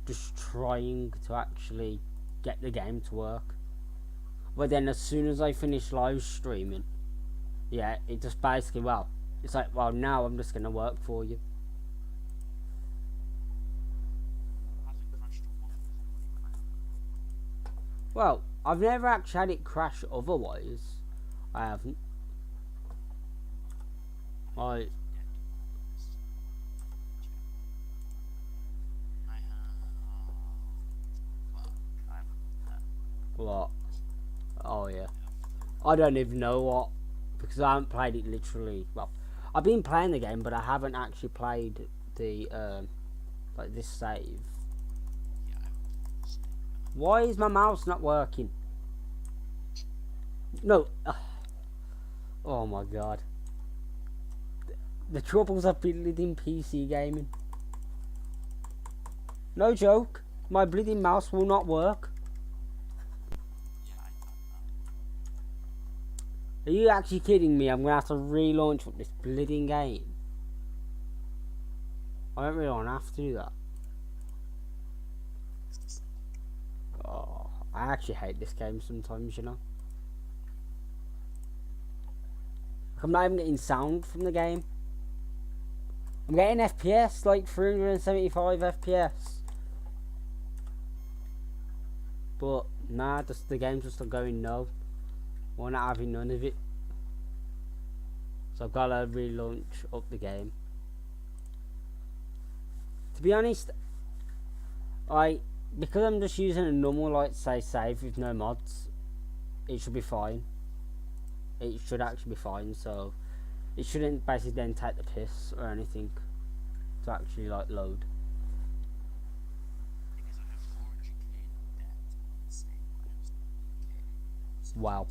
just trying to actually get the game to work. But then as soon as I finish live streaming, yeah, it just basically, well, it's like, well, now I'm just gonna work for you. Well, I've never actually had it crash otherwise. I haven't. I what? Oh yeah. I don't even know what, because I haven't played it literally. Well, I've been playing the game, but I haven't actually played the like this save. Why is my mouse not working? No. Oh my god. The troubles of bleeding PC gaming. No joke. My bleeding mouse will not work. Are you actually kidding me? I'm gonna have to relaunch this bleeding game. I don't really want to have to do that. Oh, I actually hate this game sometimes, you know. I'm not even getting sound from the game. I'm getting FPS, like 375 FPS. But, nah, just the game's just going no. We're not having none of it. So I've got to relaunch up the game. To be honest, because I'm just using a normal, like, say, save with no mods, it should be fine. It should actually be fine, so it shouldn't basically then take the piss or anything to actually, like, load. Wow.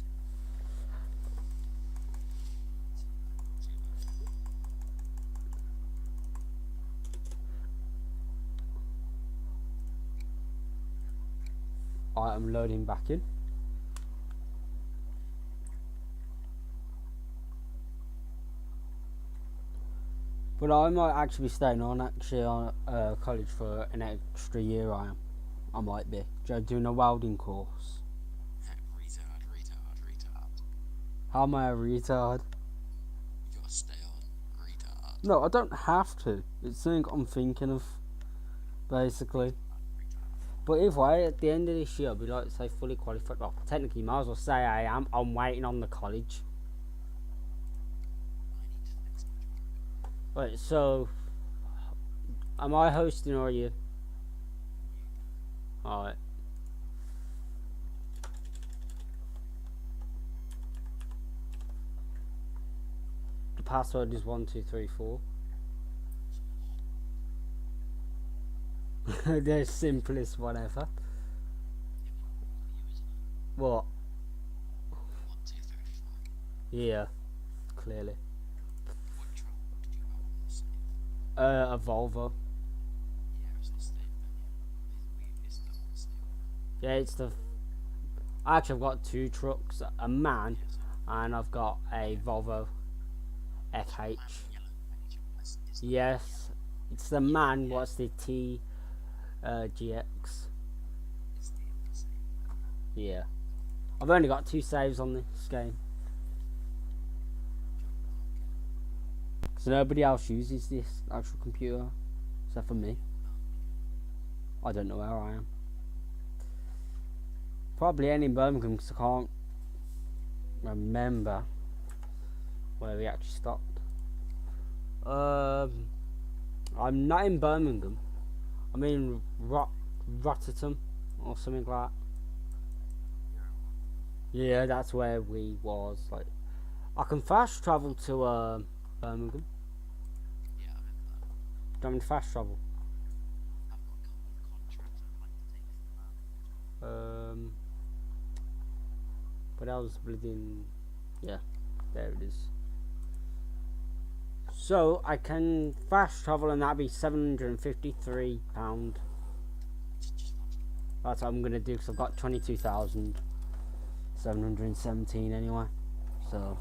I am loading back in. But I might actually be staying on college for an extra year. I might be doing a welding course. Retard. How am I a retard? You gotta stay on, retard. No, I don't have to. It's something I'm thinking of, basically. But either way, at the end of this year, I'll be like, say, fully qualified. Well, technically, might as well say I am. I'm waiting on the college. Right, so am I hosting or are you? Alright. The password is 1234. The simplest one ever. What? 1, 2, 3, 4. Yeah, clearly. What truck do you have on the save? A Volvo. Yeah, it's the save menu. It's the on save. Yeah, it's the. Actually, I've got two trucks, a man, and I've got a Volvo FH. Yes, it's the man. What's the T GX? Yeah, I've only got 2 saves on this game, so nobody else uses this actual computer except for me. I don't know where I am. Probably in Birmingham, because I can't remember where we actually stopped. I'm not in Birmingham. I'm in Rotterdam or something like that. Yeah, that's where we was. Like, I can fast travel to Birmingham. Yeah, I'm in Birmingham. Do you want me to fast travel? I've got a couple of contracts I'd like to take from Birmingham. But I was bleeding. Yeah, there it is. So I can fast travel, and that'd be £753. That's what I'm gonna do, because I've got 22,717 anyway. So,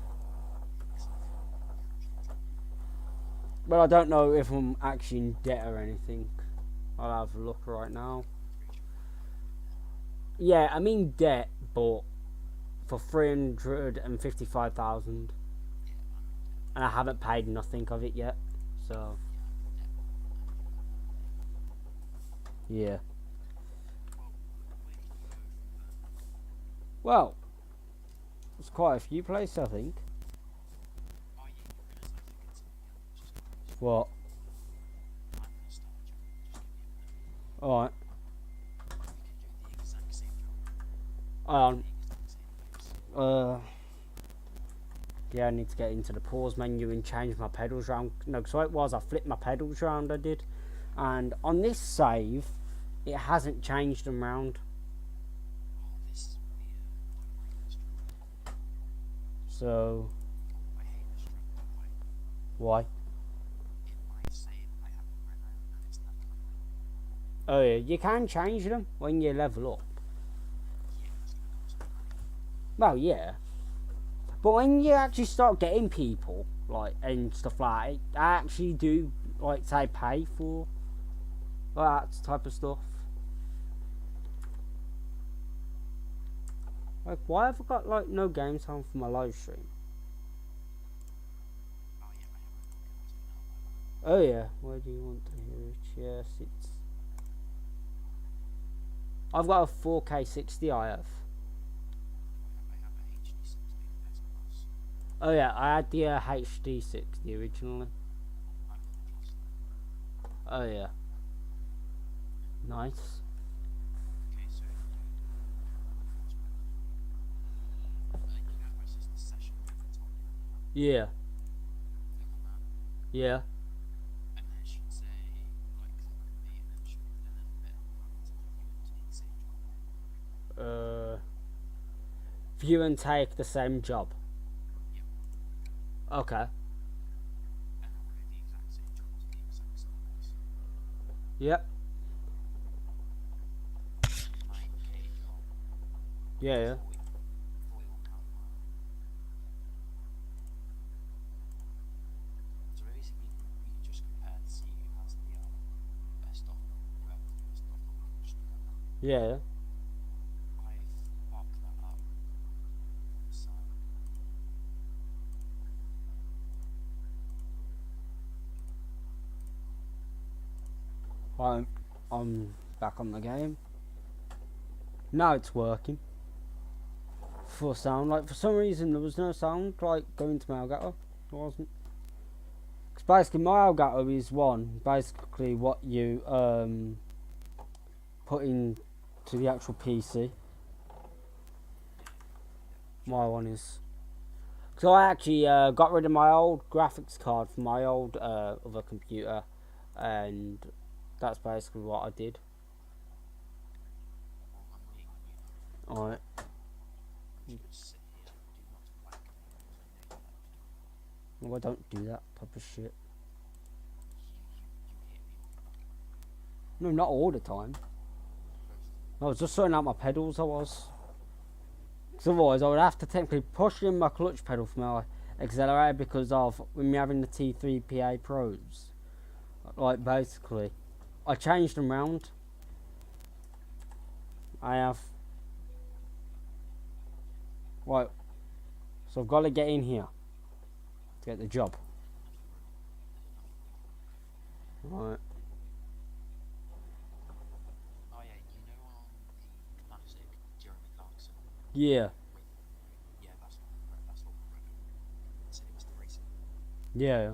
but I don't know if I'm actually in debt or anything. I'll have a look right now. Pretty sure Yeah, I'm in debt, but for 355,000, yeah, I'm in debt. and I haven't paid nothing of it yet. So Yeah, I'm in debt, but I'm actually not that big. yeah. Well, where did you go from Birmingham? Well, there's quite a few places I think. Oh yeah, you realise I figured something out, which is quite useful. What? I'm gonna start a job. Just give me a minute. All right. We can do the exact same job in Um. the exact same place. Uh. Yeah, I need to get into the pause menu and change my pedals around. No, because what it was, I flipped my pedals around. I did, and on this save, it hasn't changed them round. Oh, this is weird. I don't like this job. So Oh, I hate this job, by the way. why? In my save, I have a Renault and it's level 9. Oh yeah, you can change them when you level up. Yeah, it's gonna cost me money. Well, yeah, but when you actually start getting people like and stuff like that, I actually do like say pay for that type of stuff. Like, why have I got like no game time for my live stream? Oh yeah, I have Renault games now, by the way. Oh yeah, where do you want to hear it? Yes, it's. I've got a 4K 60. I have. I have a HD 60 S Plus. Oh yeah, I had the HD 60 originally. I've got the Plus though. Oh yeah, nice. Okay, so force my button. You know where it says the session at the top, yeah? Yeah, Click on that, yeah. and then it should say like click on me, and then it should and then a bit at the bottom it says view and take same job. View and take the same job. Yep. Okay. And I want to do the exact same job to the exact same place. Yep. 9K job. Yeah, yeah. 41 pound a mile. So basically, we can just compare to see who has the best offer, whoever has the best offer. We can just do that. Yeah, yeah. I've marked that up on the side. I'm back on the game. Now it's working. For sound, like for some reason there was no sound like going to my Elgato. There wasn't. Because basically my Elgato is basically what you put into the actual PC. My one is. So I actually got rid of my old graphics card from my old other computer, and that's basically what I did. Well, I'm waiting on you now. Alright. I'm just gonna sit here. Do not whack me because I know you like to do it. Well, I don't do that type of shit. You hit me on the back. No, not all the time. Both. I was just sorting out my pedals, I was. Because otherwise I would have to technically push in my clutch pedal for my accelerator because of when me having the T3 PA Pros. Like, basically, I changed them round. I have. Right. So I've got to get in here to get the job. There's enough room. Right. Oh yeah, you know the classic Jeremy Clarkson. Yeah. Yeah, that's what Renault said it was the racing. Yeah.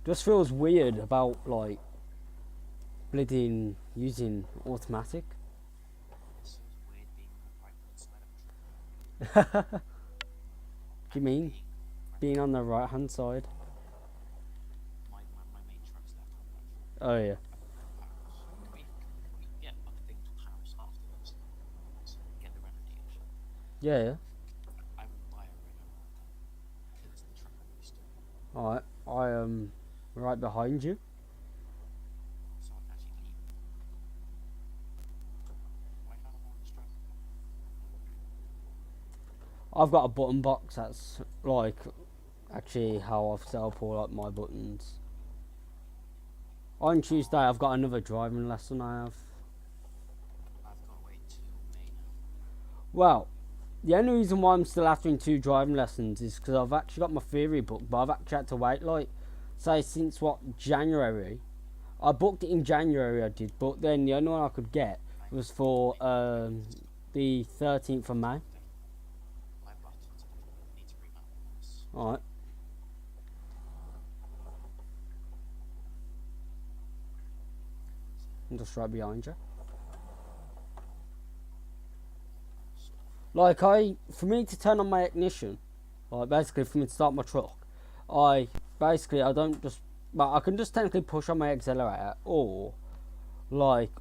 Just feels weird about like bleeding using automatic. It feels weird being on the right hand side of a track. Do you mean being on the right hand side? My main track's left hand left. Oh yeah. Paris. Can we get like a thing to Paris afterwards? So get the Renault dealership. Yeah, yeah. I will buy a Renault right then. Because it's the track I'm used to. Alright, I am right behind you. So I can actually leave. Why can't I go on this track? I've got a button box that's like actually how I've set up all like my buttons. On Tuesday, I've got another driving lesson. I have. I've got to wait till May now. Well, the only reason why I'm still having 2 driving lessons is because I've actually got my theory book, but I've actually had to wait like, say, since what, January. I booked it in January, I did, but then the only one I could get was for the 13th of May. My buttons need to remap this. Alright. I'm just right behind you. Like, for me to turn on my ignition, like, basically for me to start my truck, I don't just, but I can just technically push on my accelerator, or, like,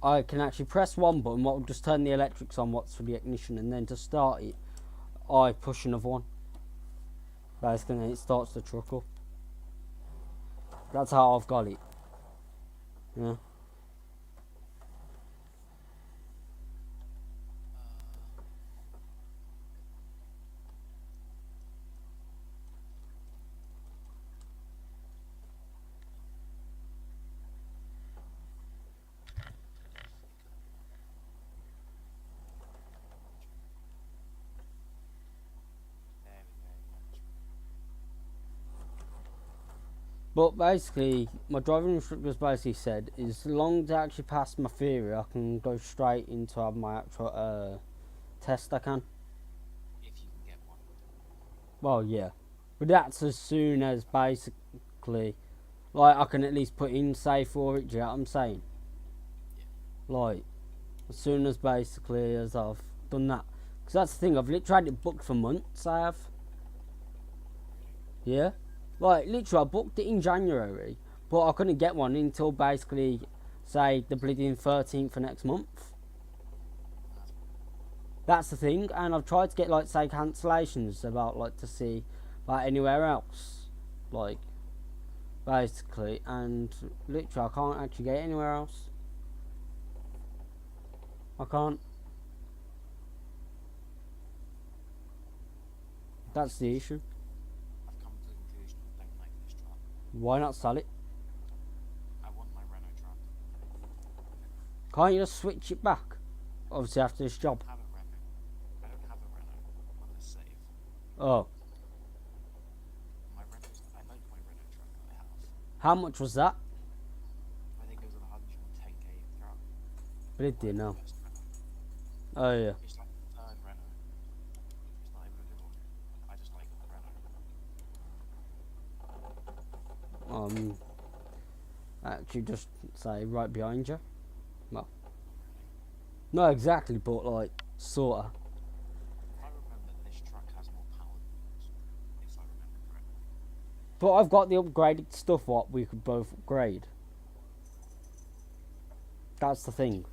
I can actually press one button, what will just turn the electrics on, what's for the ignition, and then to start it, I push another one. Basically, and then it starts the truck up. That's how I've got it. Yeah. There we go. Yeah. But basically, my driving instructor's basically said, as long as I actually pass my theory, I can go straight into have my actual test. I can. If you can get one. Well, yeah, but that's as soon as basically, like, I can at least put in say for it. Do you know what I'm saying? Yeah. Like, as soon as basically as I've done that, because that's the thing. I've literally had it booked for months. I have. Yeah. Like, literally, I booked it in January, but I couldn't get one until basically, say, the bleeding 13th for next month. That's the thing, and I've tried to get, like, say, cancellations about, like, to see, like, anywhere else. Like, basically, and literally, I can't actually get anywhere else. I can't. That's the issue. I've come to the conclusion I don't like this truck. Why not sell it? I want my Renault truck. Can't you just switch it back? Obviously, after this job. I don't have a Renault. I don't have a Renault on the save. Oh. My Renault's, I like my Renault truck that I have. How much was that? I think it was a 110k truck. But it did now. First Renault. Oh, yeah. It's like the third Renault. It's not even a good one. I just like Renault. Actually just say right behind you. Well, not exactly, but like sorta. I remember this truck has more power than yours, if I remember correctly. But I've got the upgraded stuff what we could both upgrade. That's the thing.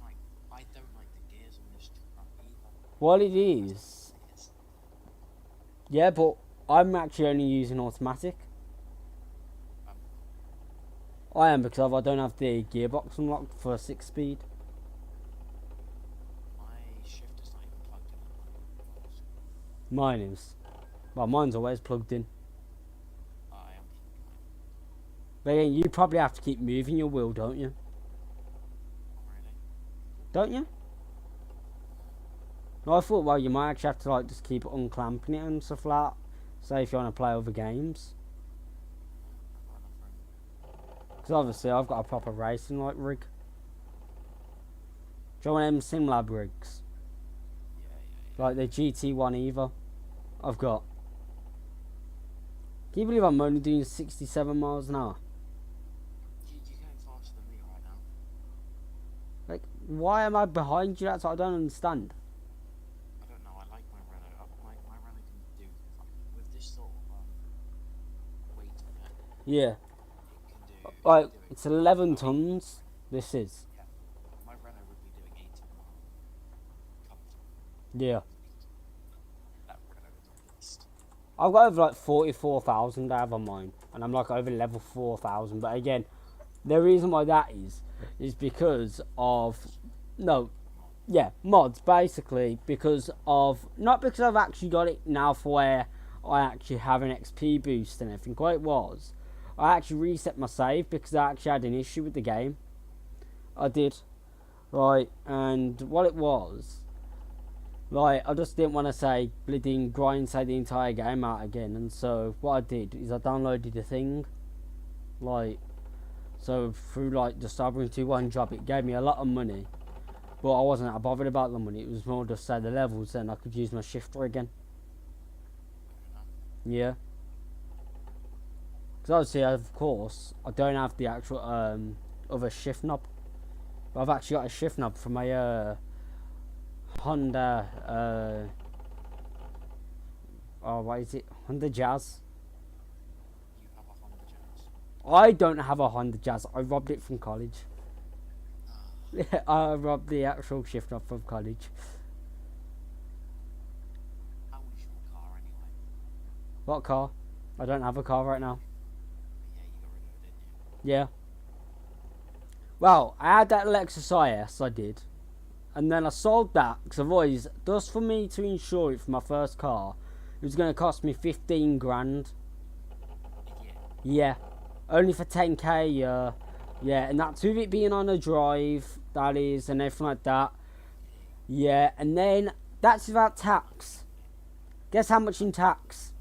I don't like the gears on this truck either. Well, it is. Gears. Yeah, but I'm actually only using automatic. Um, I am because I don't have the gearbox unlocked for a 6-speed. my shifter's not even plugged in on yours. Mine is. Well, mine's always plugged in. I am plugging mine. But again, you probably have to keep moving your wheel, don't you? Not really. Don't you? No, I thought, well, you might actually have to like just keep unclamping it and stuff like that. Say if you want to play other games. I've got enough room. Because obviously I've got a proper racing like rig. Do you want them SimLab rigs? Yeah. Like the GT1 Eva? I've got. Can you believe I'm only doing 67 miles an hour? You're going faster than me right now. Like, why am I behind you? That's what I don't understand. I don't know. I like my Renault. My Renault can do with this sort of weight on it. Yeah. It can do. Like, do it. it's 11 tons. This is. My Renault would be doing 80 miles comfortably. Yeah. That Renault is a beast. I've got over like 44,000 I have on mine. And I'm like over level 4,000. But again, the reason why that is because of. No. Yeah, mods basically. Because of. Not because I've actually got it now for where I actually have an XP boost and everything. What it was, I actually reset my save because I actually had an issue with the game. I did. Right, and what it was, like, I just didn't want to say bleeding grind say the entire game out again, and so what I did is I downloaded a thing, like, so through like just having to one job, it gave me a lot of money, but I wasn't that bothered about the money. It was more just say the levels, then I could use my shifter again. Yeah, because obviously, of course, I don't have the actual other shift knob. But I've actually got a shift knob for my Honda oh, what is it? Honda Jazz. You have a Honda Jazz. I don't have a Honda Jazz. I robbed it from college. Ah, I robbed the actual shift knob from college. how was your car anyway? What car? I don't have a car right now. Yeah, you got rid of it, didn't you? Yeah. Well, I had that Lexus IS, I did. And then I sold that because I've always, just for me to insure it for my first car, it was going to cost me 15 grand. Yeah. Yeah. Only for 10k a year. Yeah, and that's with it being on a drive, that is, and everything like that. Yeah, and then that's without tax. Guess how much in tax?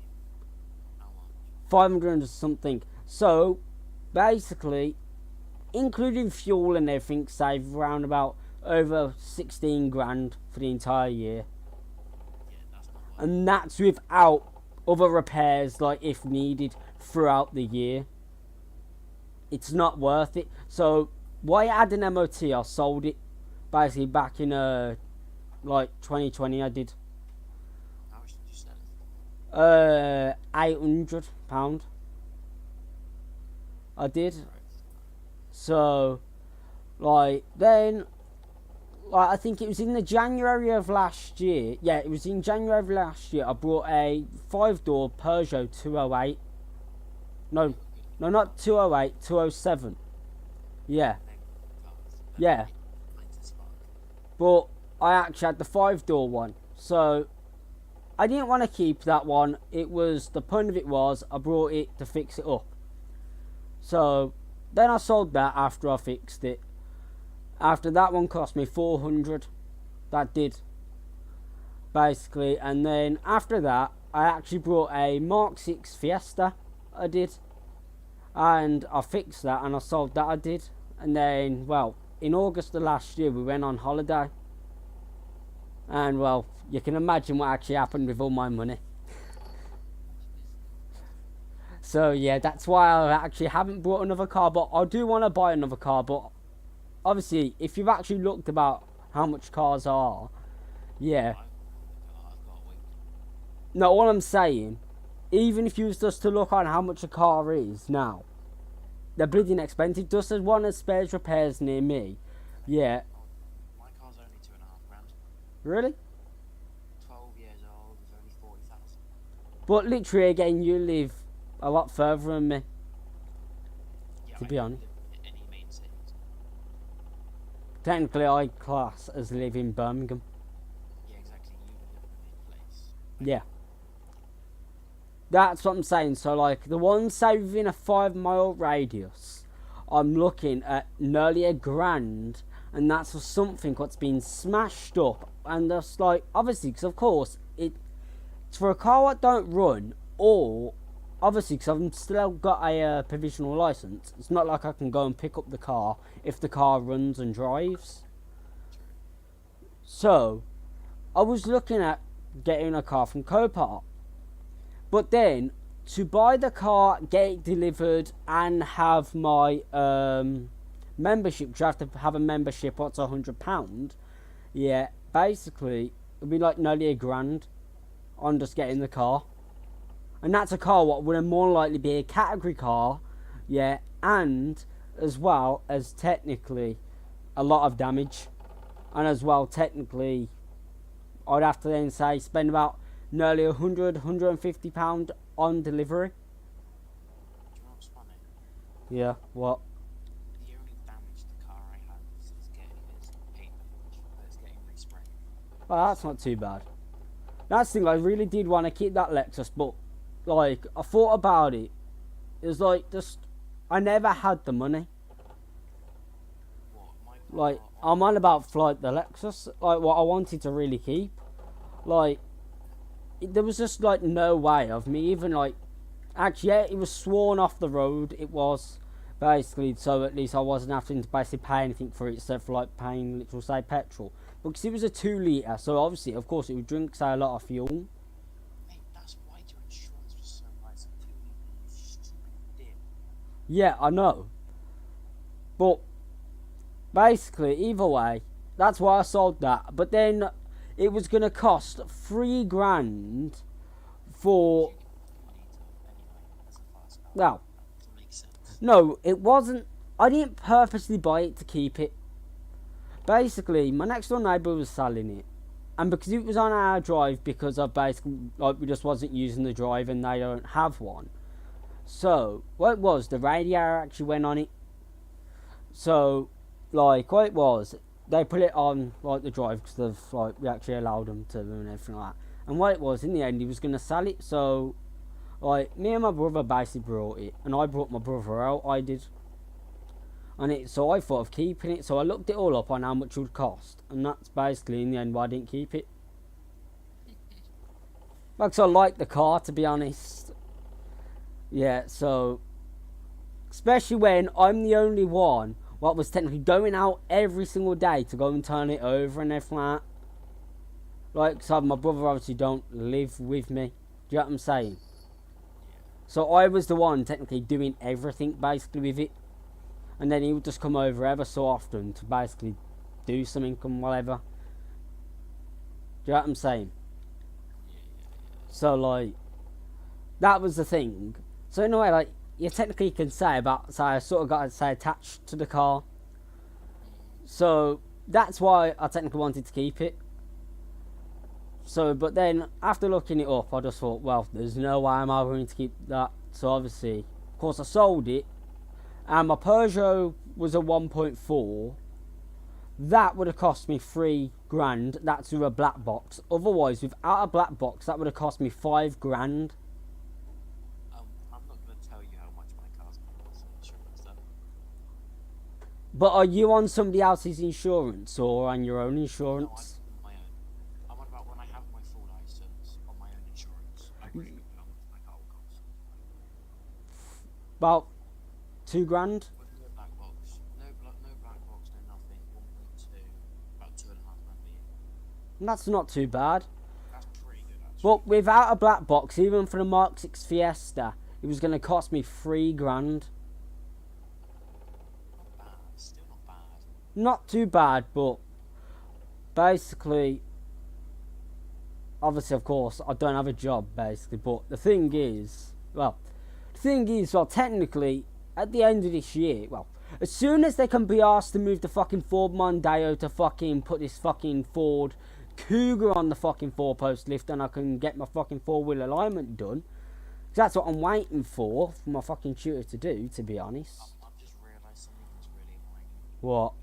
How much? 500 or something. So, basically, including fuel and everything, save around about over 16 grand for the entire year. Yeah, that's not worth And that's without other repairs, like if needed, throughout the year. It's not worth it. So, why I had an MOT, I sold it basically back in like 2020 I did. How much did you sell it £800 I did. for? Right. So, like, then, like, I think it was in the January of last year. Yeah, it was in January of last year. I brought a 5-door Peugeot 208. No, not 208, 207. Yeah, yeah. But I actually had the 5-door one. So, I didn't want to keep that one. It was, the point of it was, I brought it to fix it up. So, then I sold that after I fixed it. After that one cost me 400. That did. Basically. And then after that, I actually brought a Mark 6 Fiesta. I did. And I fixed that and I sold that. I did. And then, well, in August of last year, we went on holiday. And, well, you can imagine what actually happened with all my money. So, yeah, that's why I actually haven't bought another car. But I do want to buy another car. But, obviously, if you've actually looked about how much cars are, yeah. No, all I'm saying, even if you was just to look on how much a car is now, they're bleeding expensive. Just as one as spares repairs near me. Yeah. My car's only 2.5 grand. Really? 12 years old, it's only 40,000. But literally, again, you live a lot further than me. Yeah, To I be don't honest. live in any main cities. Technically, I class as live in Birmingham. Yeah, exactly. You would live in a big place. Yeah. That's what I'm saying. So, like, the ones say within a 5-mile radius, I'm looking at nearly £1 grand, and that's for something what's been smashed up. And that's like, obviously, because of course, it's for a car that don't run, or obviously, because I've still got a provisional license, it's not like I can go and pick up the car if the car runs and drives. So, I was looking at getting a car from Copart. But then, to buy the car, get it delivered, and have my membership, which you have to have a membership, what's £100? Yeah, basically, it'd be like nearly £1 grand on just getting the car. And that's a car what would more likely be a category car, yeah, and as well as technically a lot of damage. And as well, technically, I'd have to then say spend about nearly £150 on delivery. Do you know what's funny? Yeah, what? The only damage the car I have is paint damage, but it's getting resprayed. Well, that's not too bad. That's the thing, I really did want to keep that Lexus, but like, I thought about it. It was like, just, I never had the money. What? My Like, car I'm on about, like, the Lexus, like, what I wanted to really keep. Like, there was just, like, no way of me even, like, actually, yeah, it was sworn off the road, it was, basically, so at least I wasn't having to basically pay anything for it, except for, like, paying, literal, say, petrol. Because it was a 2 litre, so obviously, of course, it would drink, say, a lot of fuel. Mate, that's why your insurance was so high. It's a 2 litre, you stupid dip. Yeah, I know. But basically, either way, that's why I sold that. But then it was going to cost 3 grand for. You get money to anyway as a fast car. Well, That doesn't make sense. no, it wasn't. I didn't purposely buy it to keep it. Basically, my next door neighbour was selling it. And because it was on our drive, because of basically, like, we just wasn't using the drive and they don't have one. So, what it was, the radio actually went on it. So, like, what it was, they put it on, like, the drive, because like, we actually allowed them to and everything like that. And what it was, in the end, he was going to sell it. So, like, me and my brother basically brought it. And I brought my brother out, I did. And it, so I thought of keeping it. So I looked it all up on how much it would cost. And that's basically, in the end, why I didn't keep it. Like, I like the car, to be honest. Yeah, so, especially when I'm the only one what was technically going out every single day to go and turn it over and everything like that. Like, so my brother obviously don't live with me. Do you know what I'm saying? So I was the one technically doing everything basically with it. And then he would just come over ever so often to basically do something and whatever. Do you know what I'm saying? So, like, that was the thing. So in a way, like, you technically can say about, so I sort of got, say, attached to the car. So that's why I technically wanted to keep it. So, but then after looking it up, I just thought, well, there's no way I'm ever going to keep that. So obviously, of course, I sold it, and my Peugeot was a 1.4. That would have cost me 3 grand. That's with a black box. Otherwise, without a black box, that would have cost me 5 grand. I'm not going to tell you how much my car's going to cost in insurance, though. But are you on somebody else's insurance or on your own No, insurance? I'm on my own. I'm on about when I have my full license on my own insurance. I agree with you how much my car will cost. About 2 grand. With no black box, no black box, no nothing. 1.2, about 2.5 grand a year. And that's not too bad. That's pretty good, actually. But without a black box, even for the Mark 6 Fiesta, it was going to cost me 3 grand. Not bad. Still not bad. Not too bad, but basically, obviously, of course, I don't have a job, basically. But the thing is, well, technically, at the end of this year, well, as soon as they can be asked to move the fucking Ford Mondeo to fucking put this fucking Ford Cougar on the fucking 4-post lift, and I can get my fucking 4-wheel alignment done. 'Cause that's what I'm waiting for my fucking tutor to do, to be honest. I've just realised something that's really annoying. What?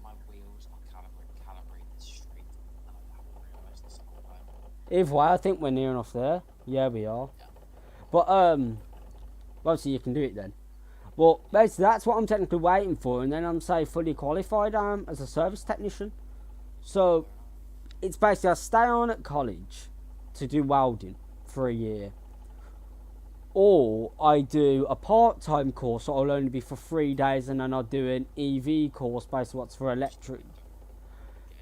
My wheels are calibrated straight, and I haven't realised this the whole time. Either way, I think we're near enough there. Yeah, we are. Yeah. But, obviously you can do it then. But basically, that's what I'm technically waiting for, and then I'm, say, fully qualified as a service technician. So, it's basically I stay on at college to do welding for a year. Or I do a part-time course that will only be for 3 days, and then I'll do an EV course, basically what's for electric.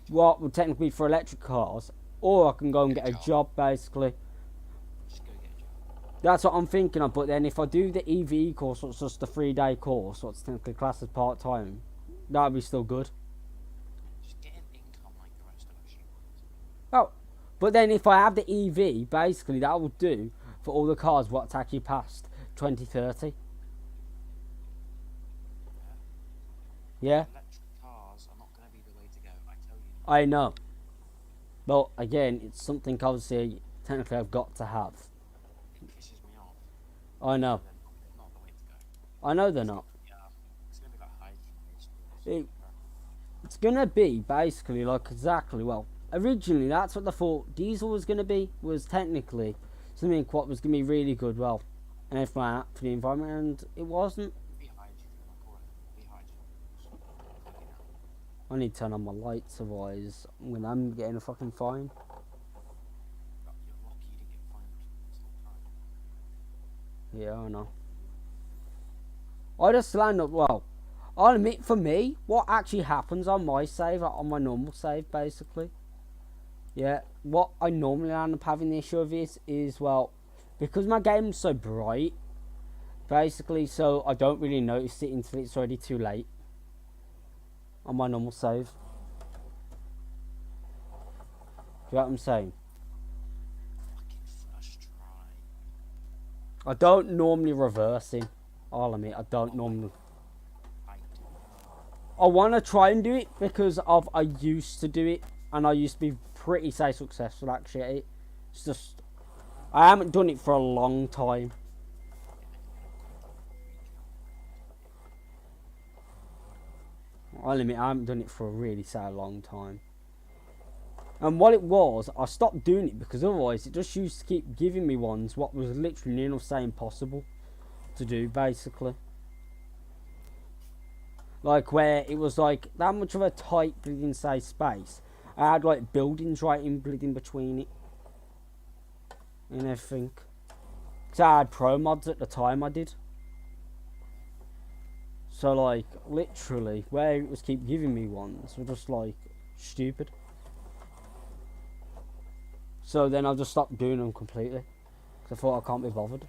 What would technically be for electric cars. Or I can go and get a job, basically. Just go get a job. That's what I'm thinking of, but then if I do the EV course, what's just a 3-day course, what's technically classed as part-time, that would be still good. Just get an income like the rest of us, you want. Oh, but then if I have the EV, basically that will do for all the cars what's actually past 2030. Yeah, Electric cars are not going to be the way to go, I tell you. I know. But again, it's something obviously technically I've got to have. It pisses me off. I know. They're not the way to go. I know they're not. Yeah, it's going to be like hydrogen. It- It's gonna be basically like exactly, well, originally that's what they thought diesel was gonna be, was technically. So something what was gonna be really good, well, and everything like that for the environment, and it wasn't. Be hydrogen, I call it. Be hydrogen. Plug it out. I need to turn on my lights, otherwise I'm getting a fucking fine. But you're lucky you didn't get fined this whole time. Yeah, I know. I just land up, well, I'll admit, for me, what actually happens on my save, on my normal save, basically, yeah, what I normally end up having the issue with is, well, because my game's so bright, basically, so I don't really notice it until it's already too late on my normal save. Do you know what I'm saying? Fucking first try. I don't normally reverse in. I'll admit, I don't normally. I do. I want to try and do it because of I used to do it, and I used to be pretty say successful actually at it. It's just I haven't done it for a long time. I'll admit I haven't done it for a really say long time. And what it was, I stopped doing it because otherwise it just used to keep giving me ones what was literally near enough say impossible to do, basically. Like where it was like that much of a tight bleeding say space. I had like buildings right in bleeding between it and everything. Cause I had pro mods at the time, I did. So like literally where it was keep giving me ones were just like stupid. So then I just stopped doing them completely. Cause I thought I can't be bothered.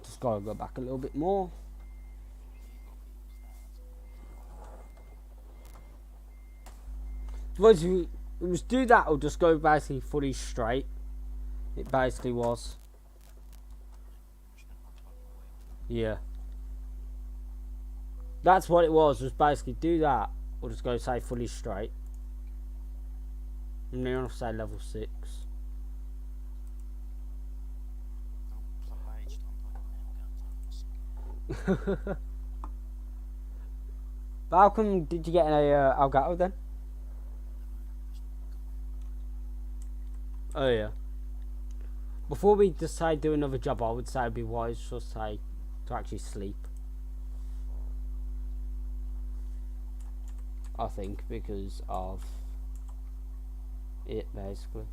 Just gotta go back a little bit more. Suppose you it was do that or just go basically fully straight. It basically was. Yeah. That's what it was basically do that or just go say fully straight. And then I'll say level 6. But how come did you get an Elgato then? Oh yeah. Before we decide do another job, I would say it'd be wise just say to actually sleep. I think because of it basically.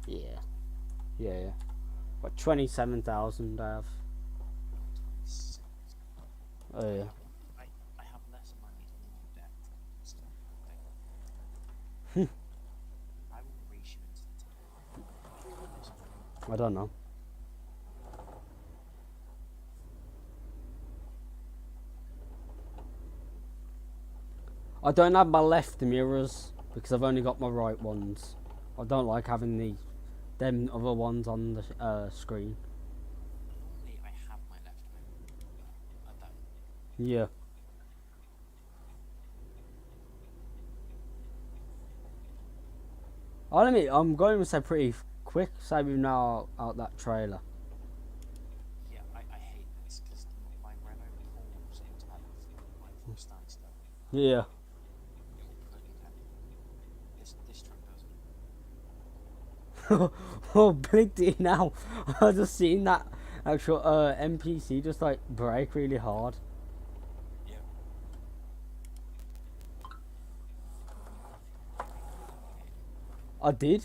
Yeah. Yeah. What 27,000 I have. Oh yeah. I have less money than more debt. I will race you into the I don't know. I don't have my left mirrors because I've only got my right ones. I don't like having them other ones on the screen. Normally I have my left mirror, but I don't. Yeah. I'll admit, I'm going to say pretty quick, say we've now out that trailer. Yeah, I hate this because my Renault pulls into like my full standstill. Yeah. This truck doesn't. Oh, blinked it now. I just seen that actual NPC just like brake really hard. Yeah. I did.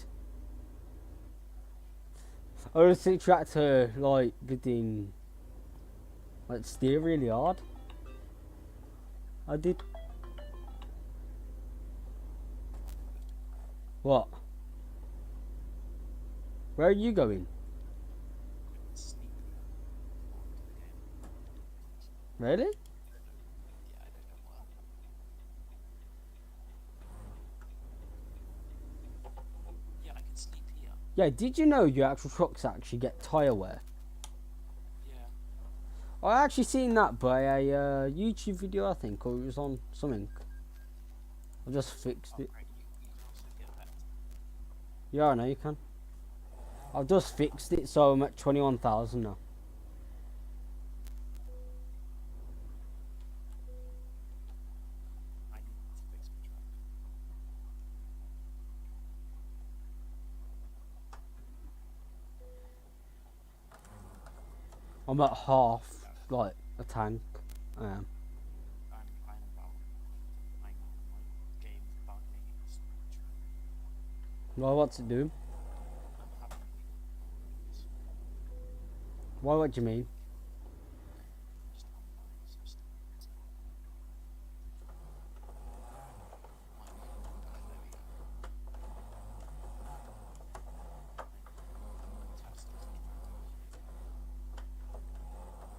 I was tried to like getting like steer really hard. I did. What? Where are you going? Sneak Really? Yeah, I don't know why. Yeah, I can sleep here. Yeah, did you know your actual trucks actually get tyre wear? Yeah. I actually seen that by a YouTube video, I think, or it was on something. I just fixed Oh, it. great. You can also get that. Yeah, I know you can. I've just fixed it, so I'm at 21,000 now. I need to fix my truck. I'm at half, like, a tank. I am. I'm about. I know my game's bugging. It's truck. Well, what's it doing? I'm having weird problems. Why, what do you mean? Just on my system. It's there we go. My test doesn't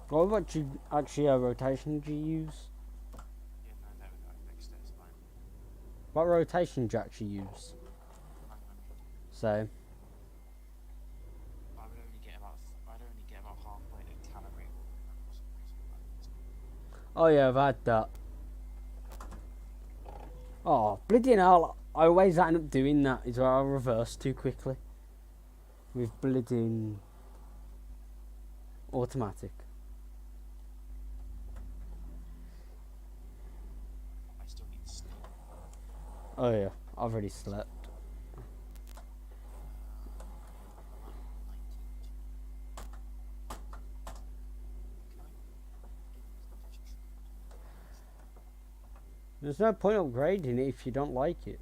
Well, what you actually rotation do you use? Yeah, no, there we go. I fixed it. It's fine. What rotation do you actually use? 900. So, I would only get about. I'd only get about halfway to calibrate all of them for some reason. oh yeah, I've had that. Oh, bloody hell! I always end up doing that. Is where I reverse too quickly with bloody automatic. I still need to sleep. Oh yeah, I've already slept. I'm at 19. There's no point upgrading it if you don't like it.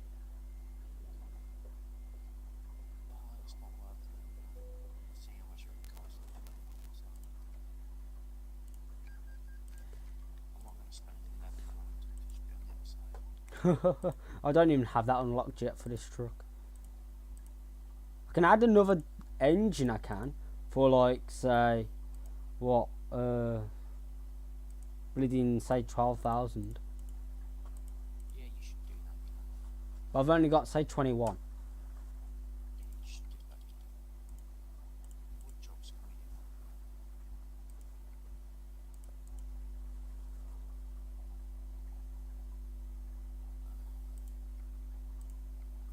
It's not worth it. Seeing how much it would cost. I'm not going to spend 11 grand to just be on the other side. I don't even have that unlocked yet for this truck. I can add another engine. I can for like say what bleeding say 12,000. Yeah, you should do that. But I've only got say 21. Yeah, you should do that. What jobs can we do?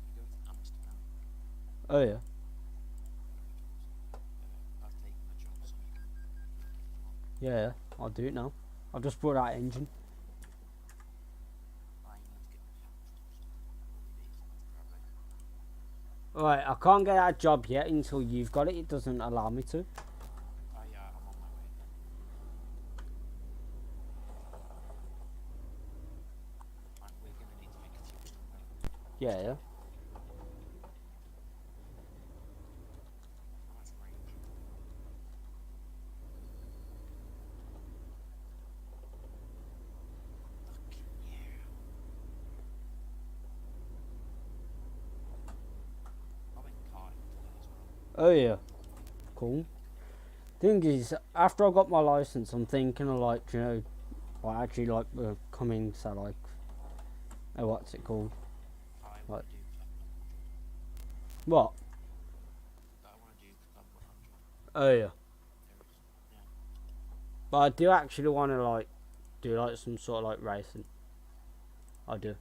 We go to Amsterdam. Oh yeah, I've taken the job so you can look if you want. yeah. I'll do it now. I've just brought out engine. I need to get my factory. Alright, I can't get that job yet until you've got it. It doesn't allow me to. Oh yeah, I'm on my way. Right, we're gonna need to make a fuel stop though. Yeah, yeah. How much range? Fucking yeah. I went karting today as well. Oh yeah. Cool. Thing is, after I got my license, I'm thinking of like, you know, I actually like coming to like, oh, what's it called? I Right. want to do Club 100. What? I want to do Club 100. Oh yeah. There is, yeah. But I do actually want to like do like some sort of like racing. I do.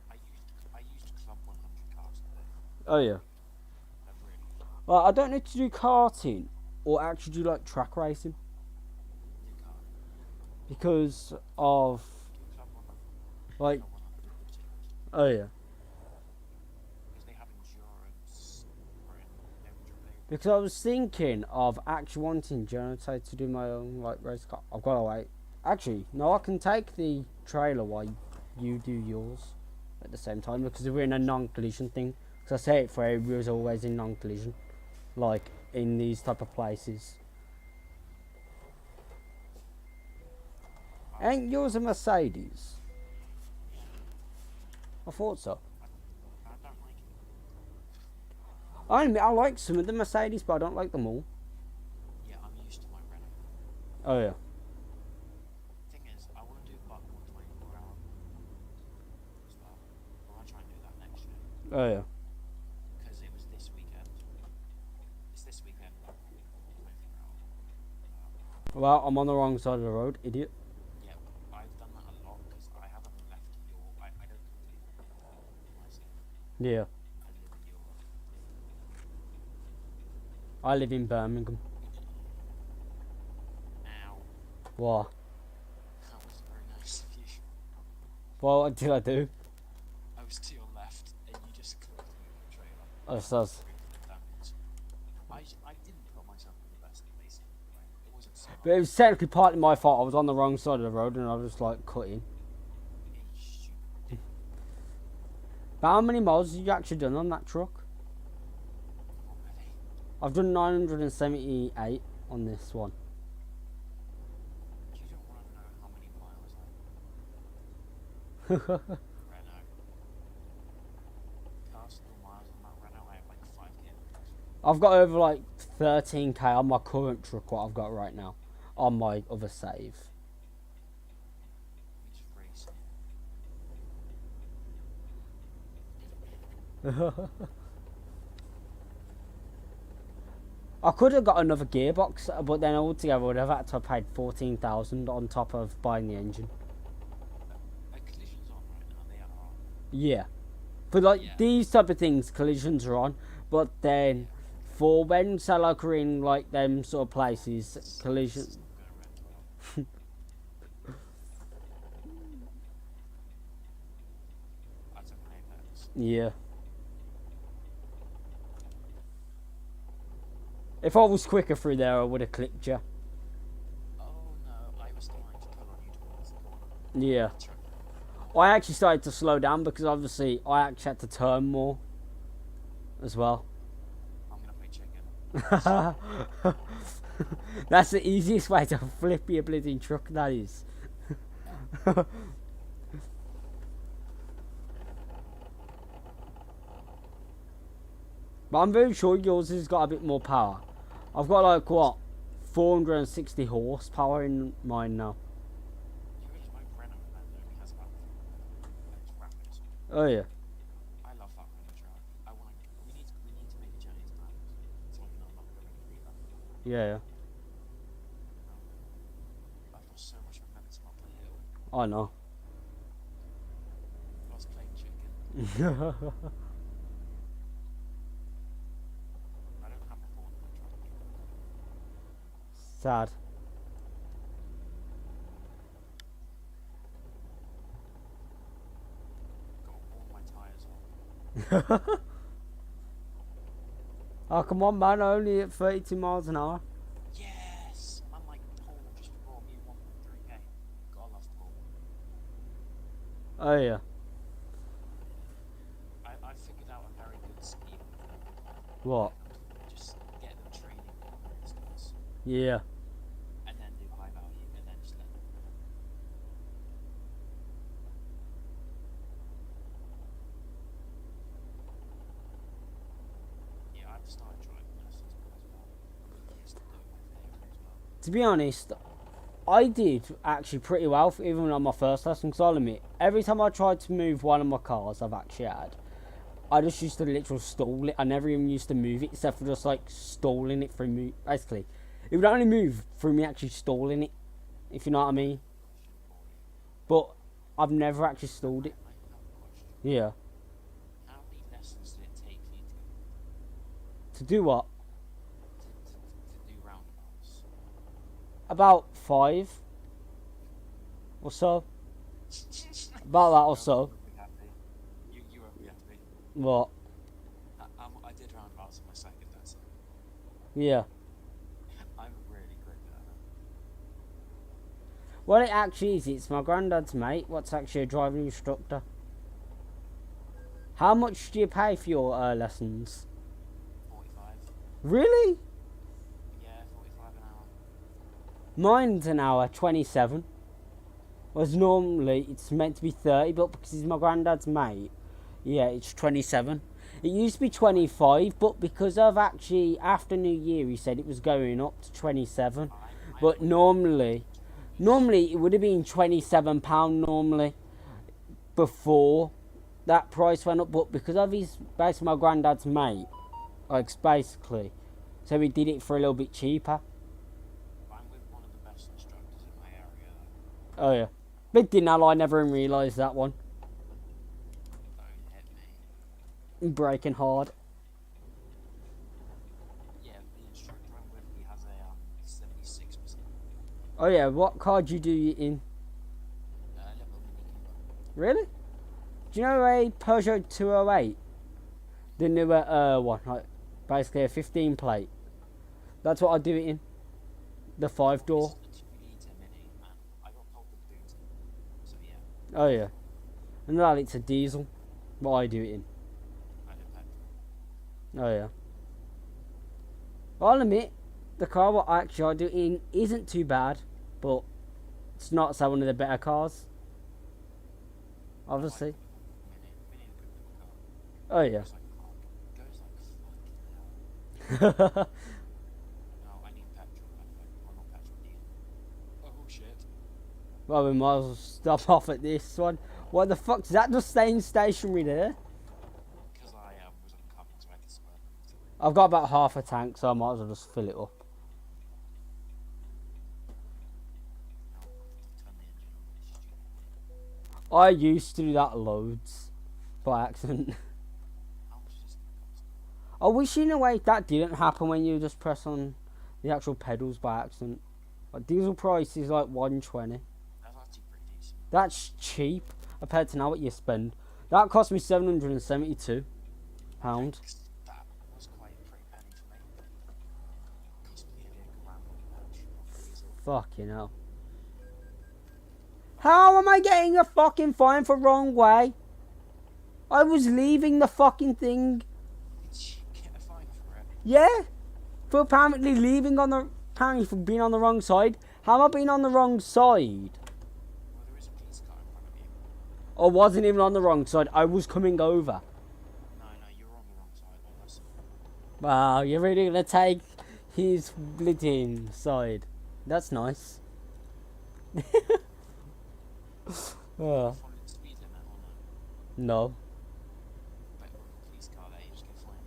I used Club 100 cars today. Oh yeah. They're really fun. Well, I don't need to do karting or actually do like track racing Do car. because of Do Club 100. like, Club 100 in particular. oh yeah. Because they have endurance, sprint, every. Because I was thinking of actually wanting Jonathan to do my own like race car. I've got to wait. Actually, no, I can take the trailer while you do yours at the same time because we're in a non-collision thing. Because I say it for everyone's always in non-collision, like in these type of places. Ain't yours a Mercedes? I thought so. I don't like it. I admit I like some of the Mercedes, but I don't like them all. Yeah, I'm used to my Renault. Oh yeah. Thing is, I want to do Buck 124 hour as well. I want to try and do that next year. Oh yeah. Because it was this weekend. It's this weekend. 24 hour. Well, I'm on the wrong side of the road, idiot. Yeah, I've done that a lot because I haven't left your. I don't live myself. Yeah. I live in Europe. I live in Birmingham. Ow. What? That was very nice of you. What did I do? I was to your left, and you just clipped me with the trailer. Oh, sus. Damage. I didn't put myself in the best place. Right? It wasn't so But it was technically partly my fault. I was on the wrong side of the road and I was just like cutting. stupid. But how many miles have you actually done on that truck? Already. I've done 978 on this one. You don't want to know how many miles I Renault. Personal miles on that Renault, I have like 5k. I've got over like 13k on my current truck, what I've got right now, on my other save. We just racing. I could have got another gearbox, but then altogether I would have had to have paid 14,000 on top of buying the engine. Collision's on right now, they are on. Yeah. For like Yeah. these type of things, collisions are on, but then for when say like we're in like them sort of places, collision. It's not going red well. I don't know that. Yeah. If I was quicker through there, I would have clipped you. Oh no, I was starting to pull on you towards the corner. Yeah. Truck. I actually started to slow down because obviously I actually had to turn more as well. I'm gonna play chicken. That's the easiest way to flip your bleeding truck, that is. But I'm very sure yours has got a bit more power. I've got like what, 460 horsepower in mine now. You realize my Renault man only has about 3 rapid. Oh yeah. I love that Renault truck. I want to. We need to make a journey tonight. So I can unlock the Renault Viva. Yeah, I've lost so much momentum up the hill. I know. I was playing chicken. I don't have a phone in my truck. Sad. Got all my tyres on. Oh come on man, only at 32 miles an hour. Yes! Man like Paul just brought me 1.3k. Gotta love Paul. Oh yeah. I figured out a very good scheme for them. What? Just get them training on instance, Yeah. and then do high value, and then just let them. Yeah, I've started driving lessons now as well. I'm really used to doing my favourite as well. To be honest, I did actually pretty well even on my first lesson, because I'll admit, every time I tried to move one of my cars I've actually had, I just used to literally stall it. I never even used to move it, except for just like stalling it through me. Basically, it would only move through me actually stalling it, if you know what I mean. Question for you. But I've never actually stalled it. I have a question. Yeah. How many lessons did it take for you To do what? to do roundabouts? About 5 or so. About that or so. Be happy. You won't be happy. What? I did roundabouts in my second lesson. Yeah. I'm really quick at it. Well, it actually is. It's my granddad's mate. What's actually a driving instructor. How much do you pay for your lessons? 45. Really? Yeah, 45 an hour. Mine's an hour, 27. Whereas normally it's meant to be 30, but because he's my granddad's mate, yeah, it's 27. It used to be 25, but because of actually after New Year, he said it was going up to 27. But normally it would have been £27 normally before that price went up, but because of his basically my granddad's mate, like basically, so he did it for a little bit cheaper. I'm with one of the Oh yeah. Big Dinal, I never even realised that one. Don't hit me. Breaking hard. Yeah, the instructor I'm with, he has a 76%. Oh yeah, what car do you do in? Little Mini Cooper. Really? Do you know a Peugeot 208? The newer one, like basically a 15 plate. That's what I do it in. The 5-door. This is the 2-litre Mini, and I got told to boot it. So yeah, Oh yeah. And that it's a diesel. What I do it in. I did petrol. Oh yeah. I'll admit, the car what actually I do it in isn't too bad, but it's not so one of the better cars. Obviously. Mini a good little car. Oh yeah. Goes like fucking hell. No, I need petrol. I'm not petrol diesel. Oh shit. Well, we might as well stop off at this one. What the fuck? Is that just staying stationary there? Because I was uncoming, so I had to swerve. I've got about half a tank, so I might as well just fill it up. Turn the engine on. It's stupid. I used to do that loads by accident. How much is this gonna cost? I wish in a way that didn't happen when you just press on the actual pedals by accident. Like diesel price is like 120. That's actually pretty decent. That's cheap compared to now what you spend. That cost me £772. That was quite a pretty penny for me. It cost me nearly £1 on diesel. Fucking hell. How am I getting a fucking fine for wrong way? I was leaving the fucking thing. Did you get a fine for it? Yeah. For apparently leaving on the... Apparently for being on the wrong side. How am I being on the wrong side? Well, there is a police car in front of you. I wasn't even on the wrong side. I was coming over. No, you're on the wrong side. Almost. Wow, you're really gonna take his bleeding side. That's nice. Oh, Following the speed limit or no. no? But with a police car there, you just get fined.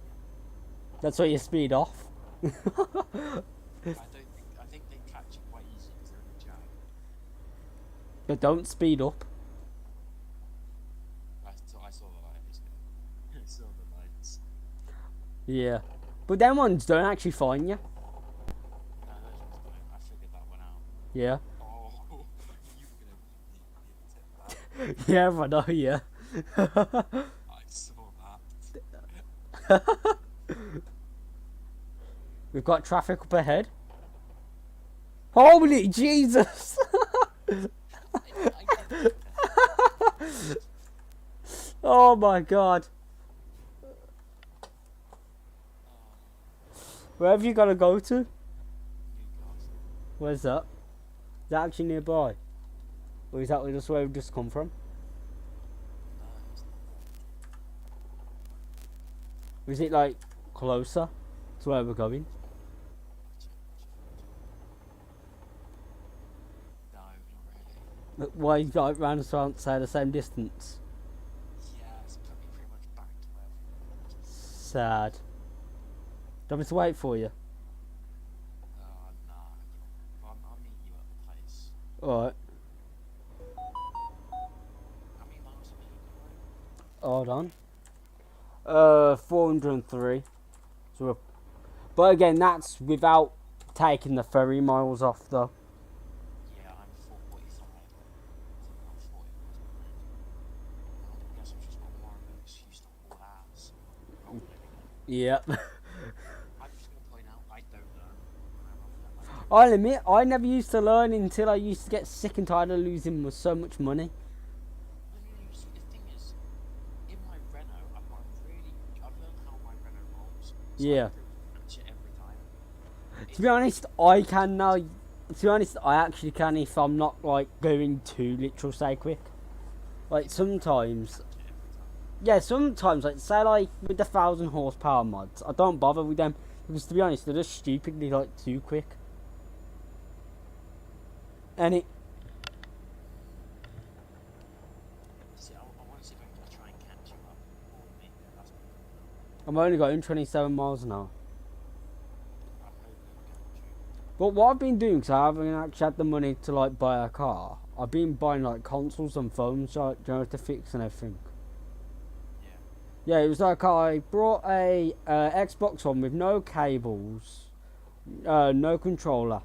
That's why you speed off. I think they catch you quite easy because they're in the jam. But don't speed up. I saw the lights. I saw the lights. Yeah. But them ones don't actually fine you. No, those ones don't. I figured that one out. Yeah. Oh, you were gonna tip that. Yeah, I know, yeah. I saw that. We've got traffic up ahead. Holy Jesus! Oh my god. Where have you got to go to? Newcastle. Where's that? Is that actually nearby? Or is that just where we've just come from? No, it's not. Or is it like closer to where we're going? No, not really. Look, why you got round and say the same distance? Yeah, it's put me pretty much back to where we were. Sad. Do you want me to wait for you? No. I'll meet you at the place. Alright. How many miles are you going? Hold on. 403. So but again, that's without taking the ferry miles off though. Yeah, I'm 445. I'm 40 I guess I've just got more of an excuse to haul ass. Yep. I'm just going to point out, I don't learn. I'll admit, I never used to learn until I used to get sick and tired of losing so much money. You see, the thing is, in my Renault, I've learned how my Renault rolls. So Yeah. I catch it every time. To be honest, I can now. To be honest, I actually can if I'm not like going too literal, say quick. Like sometimes, yeah, sometimes like say like with the 1,000 horsepower mods, I don't bother with them because to be honest, they're just stupidly like too quick. And it, See, I want to see if I can try and catch you up. Or maybe that's what I'm only going 27 miles an hour. I'm hoping to catch you. But what I've been doing, because I haven't actually had the money to like buy a car, I've been buying like consoles and phones, like, you know, to fix and everything. Yeah. Yeah, it was like I brought a Xbox One with no cables, no controller,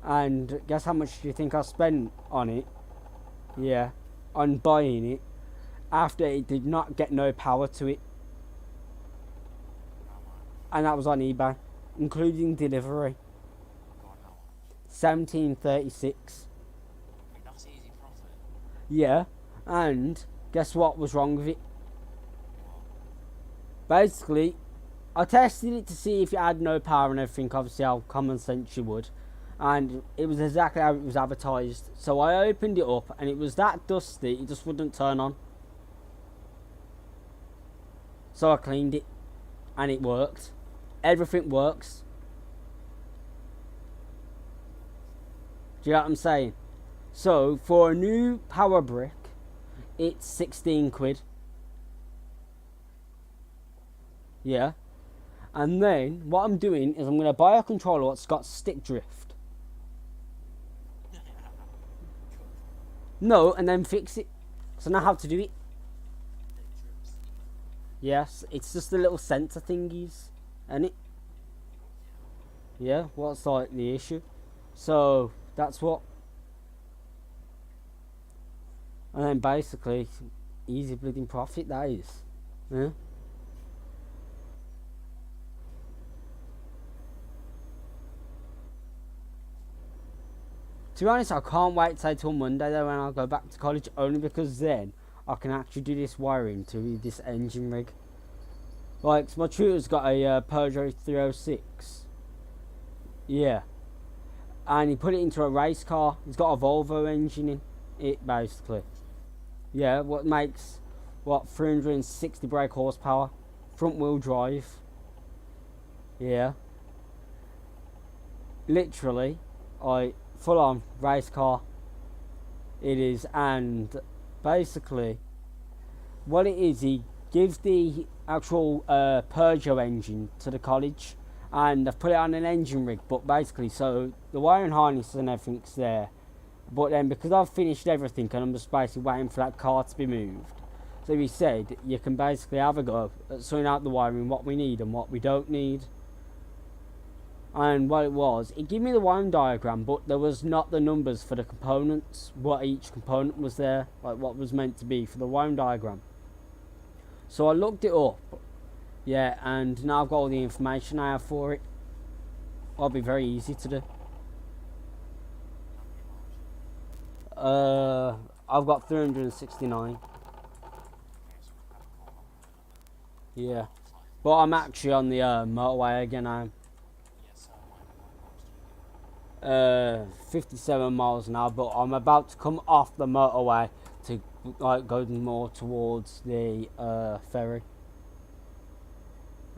and guess how much do you think I spent on it? Yeah, on buying it after it did not get no power to it, How much? and that was on eBay, including delivery. God, how much? 1736. I mean, that's easy profit. Yeah, and guess what was wrong with it? What? Basically, I tested it to see if it had no power and everything, obviously how common sense you would. And it was exactly how it was advertised. So I opened it up and it was that dusty, it just wouldn't turn on. So I cleaned it and it worked. Everything works. Do you know what I'm saying? So for a new power brick, it's 16 quid. Yeah. And then what I'm doing is I'm going to buy a controller that's got stick drift. No, and then fix it. So I know how to do it. Yes, it's just the little sensor thingies, and it. Yeah, what's like the issue? So that's what. And then basically, easy bleeding profit that is. Yeah. To be honest, I can't wait till Monday though when I go back to college, only because then I can actually do this wiring to this engine rig. Like, my tutor's got a Peugeot 306. Yeah. And he put it into a race car. He's got a Volvo engine in it, basically. Yeah, what makes, 360 brake horsepower. Front wheel drive. Yeah. Literally, full on race car. It is, and basically, what it is, he gives the actual Peugeot engine to the college, and they've put it on an engine rig. But basically, so the wiring harness and everything's there, but then because I've finished everything and I'm just basically waiting for that car to be moved, so he said you can basically have a go at sorting out the wiring, what we need and what we don't need. And what it was, it gave me the wiring diagram, but there was not the numbers for the components, what each component was there, like what was meant to be for the wiring diagram. So I looked it up, yeah, and now I've got all the information I have for it. It'll be very easy to do. I've got 369. Yeah, but I'm actually on the motorway again. I'm 57 miles an hour, but I'm about to come off the motorway to like go more towards the ferry.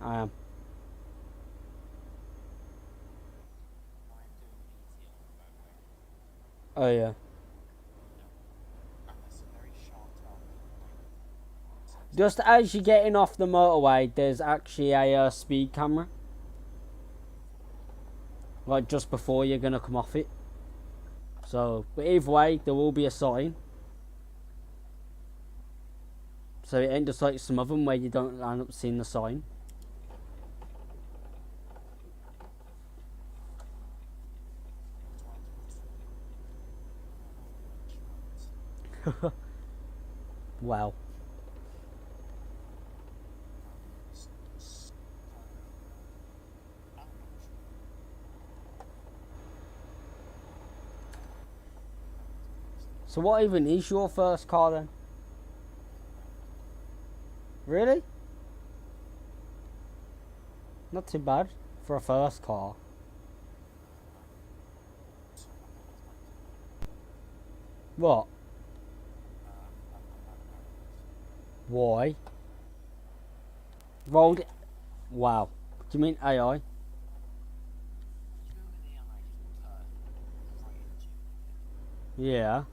I am. Oh yeah. Just as you're getting off the motorway, there's actually a speed camera. Like just before you're gonna come off it. So, but either way, there will be a sign. So it ain't just like some of them where you don't end up seeing the sign. Wow. So what even is your first car then? Really? Not too bad for a first car. What? Why? Rolled it. Wow. Do you mean AI? Yeah.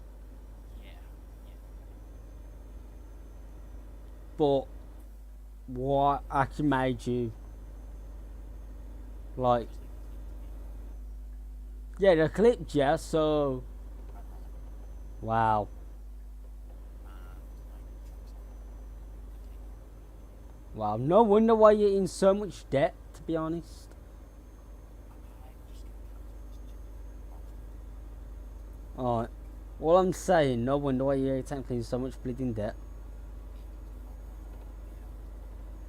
But what actually made you like? Yeah, the clipped, yeah. So Wow. Wow. No wonder why you're in so much debt, to be honest. Alright. All I'm saying, no wonder why you're technically in so much bleeding debt.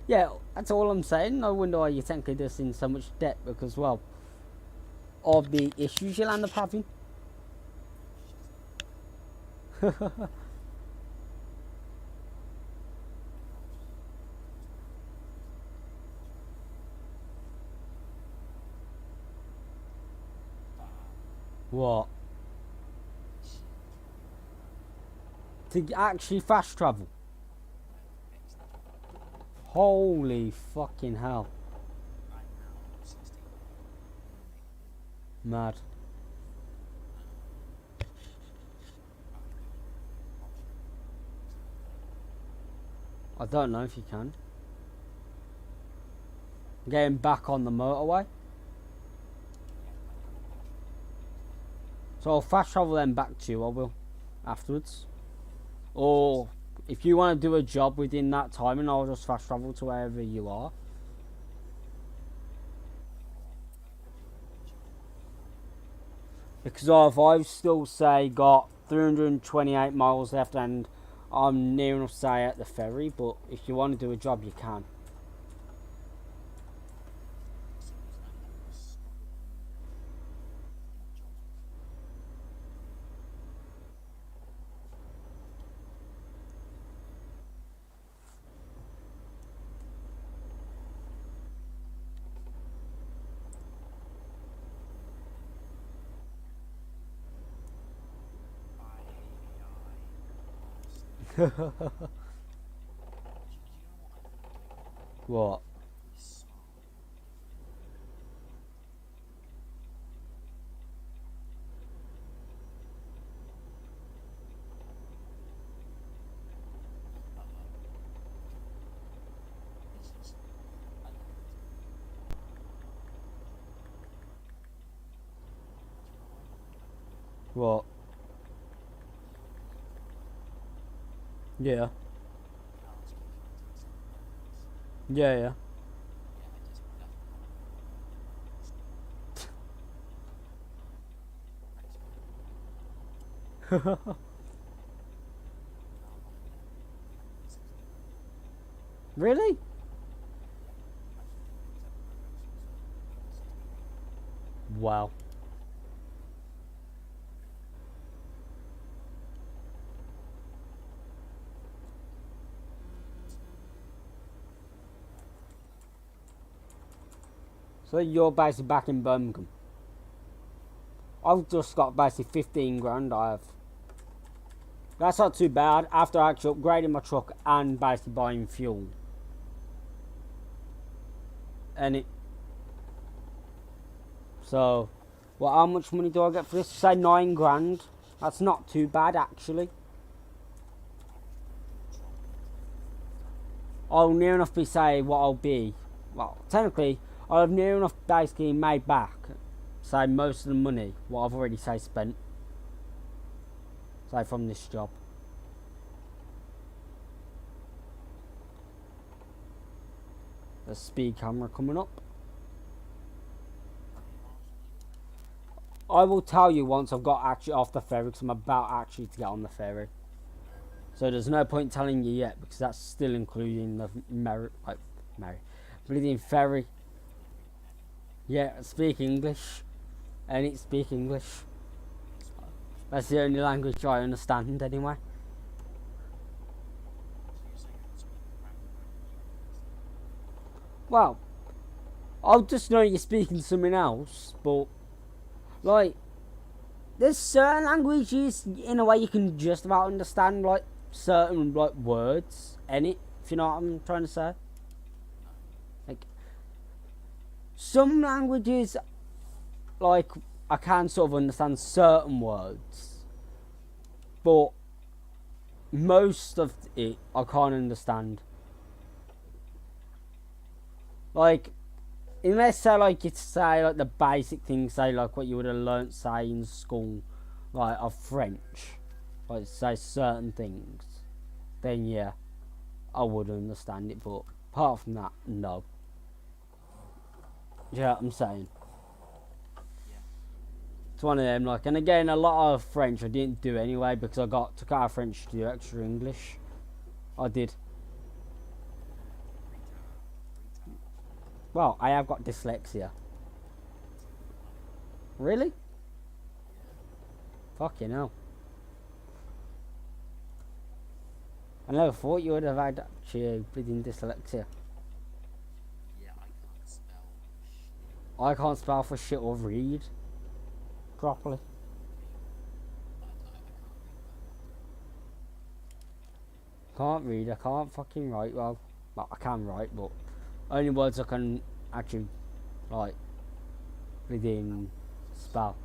Yeah, that's all I'm saying. No wonder why you're technically just in so much debt because, well, of the issues you'll end up having. What? To actually fast travel? Holy fucking hell. Mad. I don't know if you can. Getting back on the motorway. So I'll fast travel then back to you, I will. Afterwards. Or if you want to do a job within that time, and I'll just fast travel to wherever you are. Because I've still say got 328 miles left and I'm near enough say at the ferry, but if you want to do a job you can. What? What? Yeah. Yeah, yeah. Really? Wow. So you're basically back in Birmingham. I've just got basically 15 grand I have. That's not too bad after actually upgrading my truck and basically buying fuel. And it... So, well, how much money do I get for this? Say 9 grand. That's not too bad actually. I'll near enough be say what I'll be. Well, technically, I'll have near enough basically made back. Say most of the money what I've already say spent. Say from this job. The speed camera coming up. I will tell you once I've got actually off the ferry because I'm about actually to get on the ferry. So there's no point telling you yet because that's still including the bleeding ferry. Yeah, speak English. And it speak English. That's the only language I understand anyway. Well, I'll just know you're speaking something else, but like there's certain languages in a way you can just about understand like certain like words in it, if you know what I'm trying to say. Like some languages like I can sort of understand certain words, but most of it I can't understand. Like unless say like it's say like the basic things say like what you would have learnt say in school like of French. like say certain things, then yeah, I would understand it. But apart from that, no. Do you know what I'm saying? Yeah. It's one of them. Like, and again, a lot of French I didn't do anyway because I took out French to do extra English. I did. Retail. Well, I have got dyslexia. Really? Fucking hell. I never thought you would have had actually bleeding dyslexia. Yeah, I can't spell shit. I can't spell for shit or read properly. Can't read, I can't fucking write well. Well, I can write, but only words I can actually, like, bleeding spell.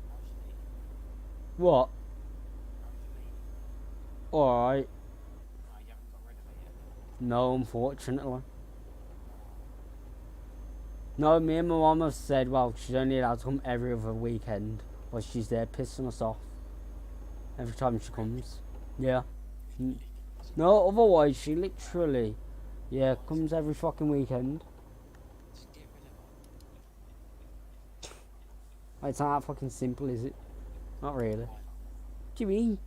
How's your knee? What? How's your knee? Alright. Oh, you haven't got rid of it yet. No, unfortunately. No, me and my mum have said, well, she's only allowed to come every other weekend. But she's there pissing us off every time she comes. Yeah. No, otherwise she literally, yeah, comes every fucking weekend. Just get rid of it. It's not that fucking simple, is it? Not really. Why not? What do you mean?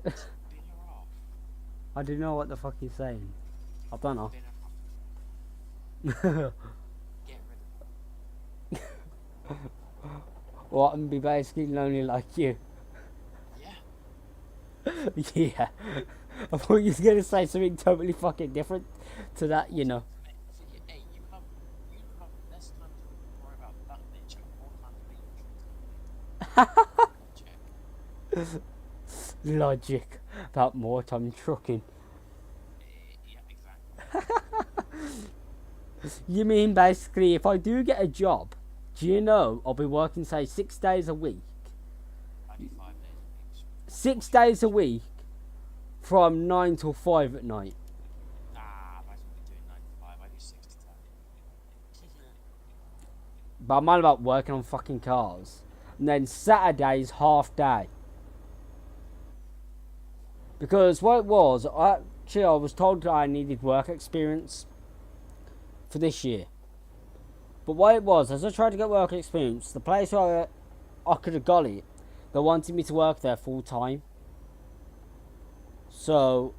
Bin her off. I don't know what the fuck you're saying. I don't know. Bin her off. Get rid of it. What, and be basically lonely like you? Yeah. Yeah. I thought you was gonna say something totally fucking different to that, you know. Hey, you have less time to worry about that bitch and more time to be check. Logic about more time trucking. Yeah, exactly. You mean basically if I do get a job, do you know I'll be working say 6 days a week? I do 5 days a week. 6 days a week from 9 till 5 at night. Nah, I might as well be doing 9 to 5. I do 6 to 10. But I'm all about working on fucking cars. And then Saturday's half day. Because what it was, I was told that I needed work experience for this year. But what it was, as I tried to get work experience, the place where I could have got it, they wanted me to work there full time. So,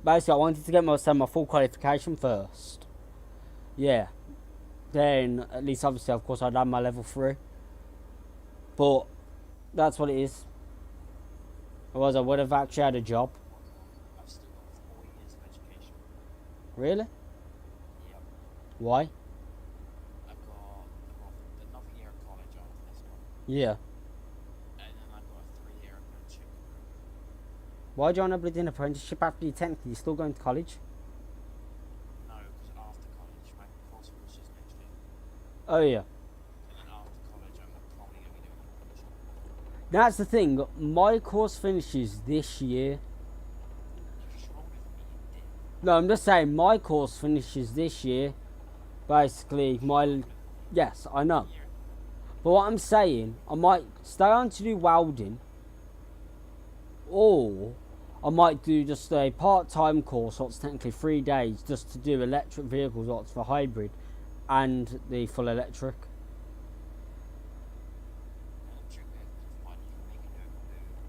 basically I wanted to get my full qualification first. Yeah. Then, at least obviously, of course, I'd have my level 3. But, that's what it is. Otherwise, I would have actually had a job. I've still got 4 years of education. Really? Yep. Why? I've got another year of college after this one. Yeah. And then I've got a 3-year apprenticeship. Why do you want to be an apprenticeship after you technically still going to college? No, because after college, my course finishes next year. Oh, yeah. And then after college, I'm probably going to be doing an apprenticeship. That's the thing. My course finishes this year. You're just older than me, you dick. No, I'm just saying my course finishes this year. Basically, yes, I know. Year. But what I'm saying, I might stay on to do welding, or I might do just a part-time course, what's technically 3 days, just to do electric vehicles, what's for hybrid, and the full electric. Electric vehicles are fun. You can make it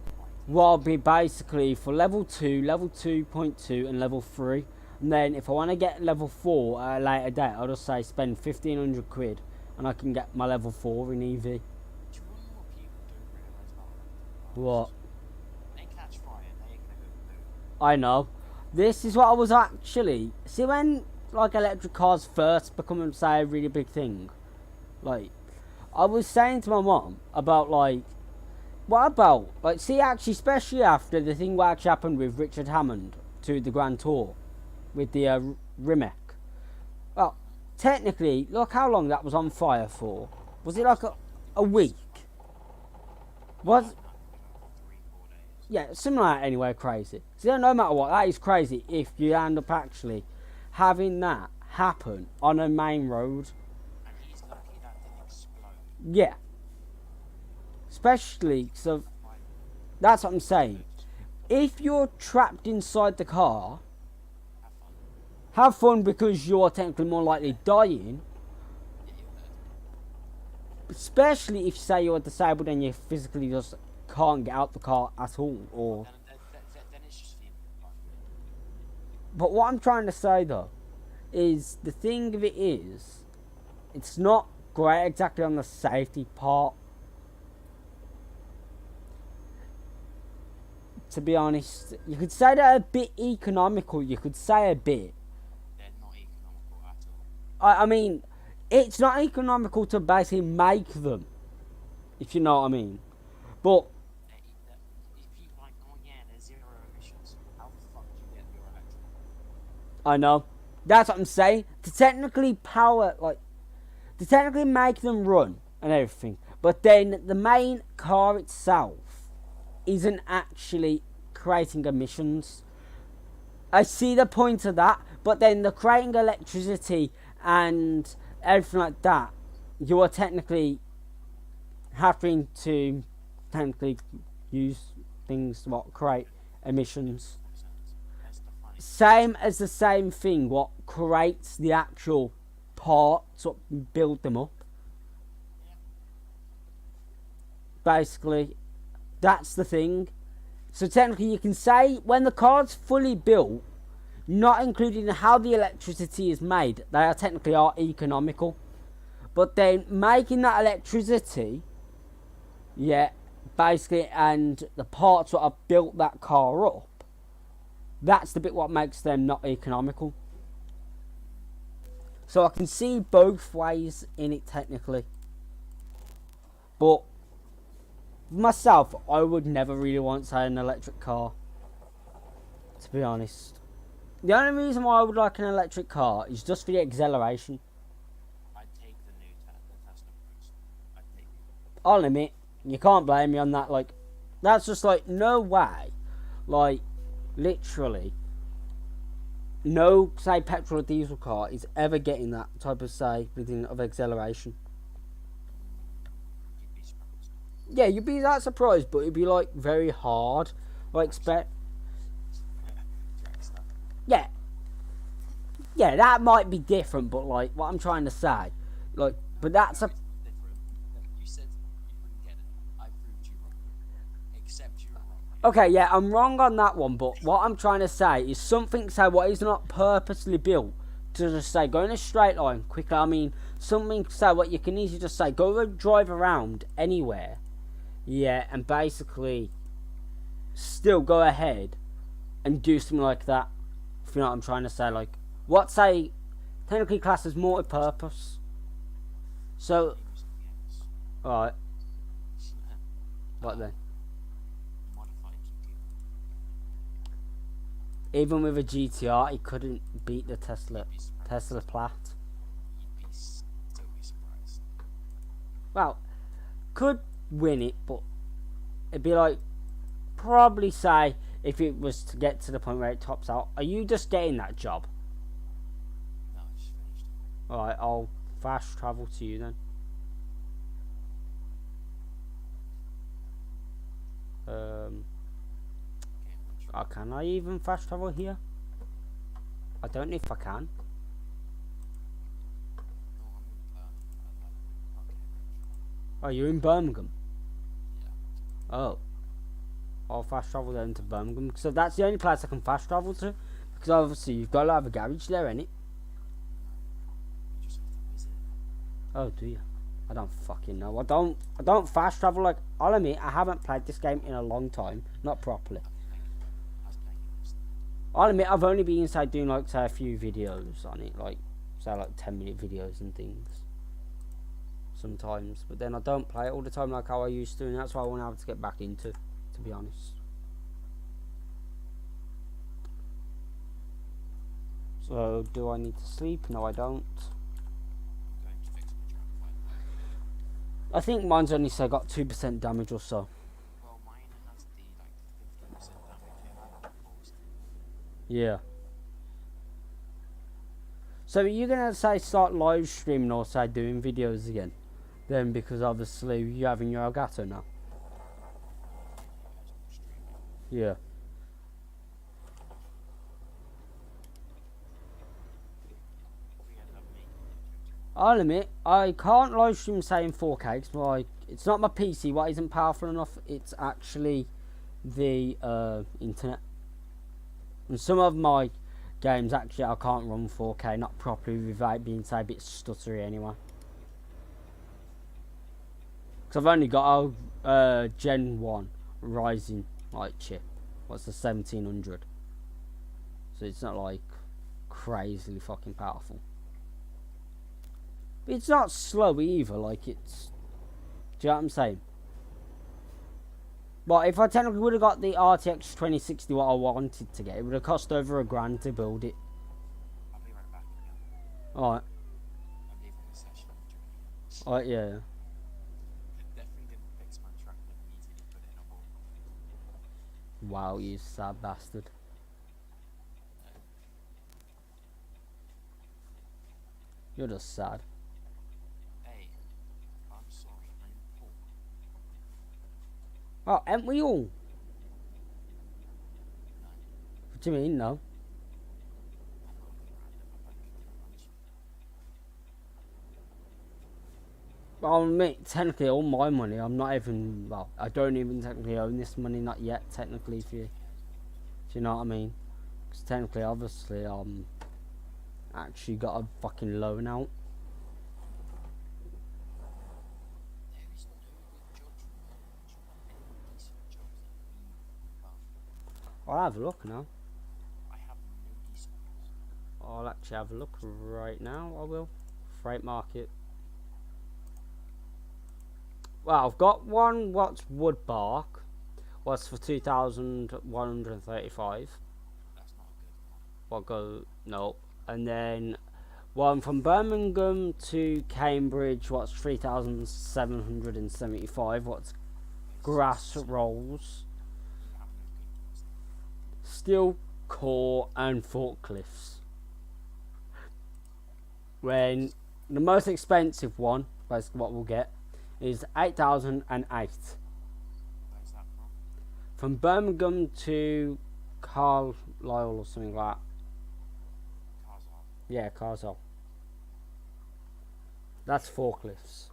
over the Well, I'll be basically for level 2, level 2.2, and level 3. And then if I want to get level 4 at a later date, I'll just say spend 1,500 quid and I can get my level 4 in EV. Do you want to know what people don't realise about electric cars? What? They catch fire, they ain't going to go boom. I know. This is what I was actually... See when like electric cars first become, say, a really big thing? Like, I was saying to my mum about like... What about, like, see actually, especially after the thing what actually happened with Richard Hammond to the Grand Tour with the Rimac. Well, technically, look how long that was on fire for. Was it like a week? Was... No, 3-4 days. Yeah, something like that anyway, crazy. So no matter what, that is crazy if you end up actually having that happen on a main road. And he's lucky that didn't explode. Yeah. Especially, so that's what I'm saying. If you're trapped inside the car, Have fun. have fun because you're technically more likely dying. Yeah, you're dead. Especially if, say, you're disabled and you physically just can't get out the car at all. Or, Then it's just feeling like. but what I'm trying to say though is the thing of it is, it's not great exactly on the safety part. To be honest, you could say they're a bit economical. You could say a bit. They're not economical at all. I mean, it's not economical to basically make them, if you know what I mean. But If you like, oh yeah, there's zero emissions. How the fuck do you get your electric? I know that's what I'm saying. To technically make them run and everything, but then the main car itself isn't actually creating emissions. I see the point of that, but then the creating electricity and everything like that, you are technically having to use things what create emissions. That's the funny. Same as the same thing what creates the actual parts what build them up. Yeah. Basically, that's the thing. So technically you can say when the car's fully built, not including how the electricity is made, they are technically economical. But then making that electricity, yeah, basically, and the parts that have built that car up, that's the bit what makes them not economical. So I can see both ways in it technically. But myself, I would never really want, say, an electric car. To be honest. The only reason why I would like an electric car is just for the acceleration. I'd take the Tesla Prius. I'd take it. I'll admit, you can't blame me on that. Like, that's just like, no way. Like, literally, no, say, petrol or diesel car is ever getting that type of, say, within of acceleration. You'd be surprised. Yeah, you'd be that surprised, but it'd be like very hard. Like, Drag stuff. yeah, that might be different, but like what I'm trying to say, like, but that's a It's not different. You said you wouldn't get it. I proved you wrong. Except you were wrong. okay. Yeah, I'm wrong on that one, but what I'm trying to say is something, say, what is not purposely built to just say go in a straight line quicker. I mean, something, say, what you can easily just say go and drive around anywhere, yeah, and basically still go ahead and do something like that. If you know what I'm trying to say, like what, say, technically classed as multi-purpose. So, Maybe something else. alright, what then? Modified GT. Even with a GTR, he couldn't beat the Tesla You'd be surprised. Tesla Plaid. You'd be so surprised. Well, could win it, but it'd be like probably, say, if it was to get to the point where it tops out. Are you just getting that job? No, I just finished it. Alright, I'll fast travel to you then. Can I even fast travel here? I don't know if I can. No, I'm in okay. Oh, you're in Birmingham? Yeah. Oh. I'll fast travel then to Birmingham. So that's the only place I can fast travel to. Because obviously you've got to have a garage there, innit? You just have to visit. Oh, do you? I don't fucking know. I don't fast travel. Like, I'll admit, I haven't played this game in a long time. Not properly. I was playing it yesterday. I'll admit, I've only been inside doing, like, say, a few videos on it. Like, say, like 10-minute videos and things. Sometimes. But then I don't play it all the time like how I used to. And that's why I want to have to get back into, to be honest. So, do I need to sleep? No, I don't. I'm going to fix my trap fire. I think mine's only, say, got 2% damage or so. Well, mine has the like 50% damage and I haven't paused. Yeah. So are you gonna, say, start live streaming or, say, doing videos again? Then, because obviously you're having your Elgato now. Yeah. We end up making it I'll admit, I can't live stream saying 4K 'cause it's not my PC what isn't powerful enough, it's actually the internet. And some of my games actually I can't run 4K not properly without being say a bit stuttery anyway. Because I've only got a Gen 1 Ryzen like chip. What's the 1700? So it's not like crazily fucking powerful. But it's not slow either, like it's... Do you know what I'm saying? But if I technically would have got the RTX 2060 what I wanted to get, it would have cost over $1,000 to build it. I'll be right back again. Alright. I'm leaving the session and joining it. Alright, yeah. Definitely didn't fix my truck and immediately put it in a hole. Wow, you sad bastard. You're just sad. Hey, I'm sorry, I'm poor. Oh, ain't we all? No, What do you mean, no? I'm not random about getting lunch. Well, mate, technically all my money, I'm not even, well, I don't even technically own this money, not yet, technically, if you, do you know what I mean? Because technically, obviously, actually got a fucking loan out. There is no good jobs for any decent jobs that we I'll have a look now. I have no decent jobs. I'll actually have a look right now, I will. Freight market. Well, I've got one, what's wood bark. What's for 2,135. That's not a good one. What go, no. And then one from Birmingham to Cambridge, what's 3,775. What's grass rolls, You have no good jobs. steel core and forklifts. When the most expensive one, basically what we'll get, is 8,008. Where's that from? From Birmingham to Carlisle or something like that. Cars are. Yeah, Carlisle. That's forklifts.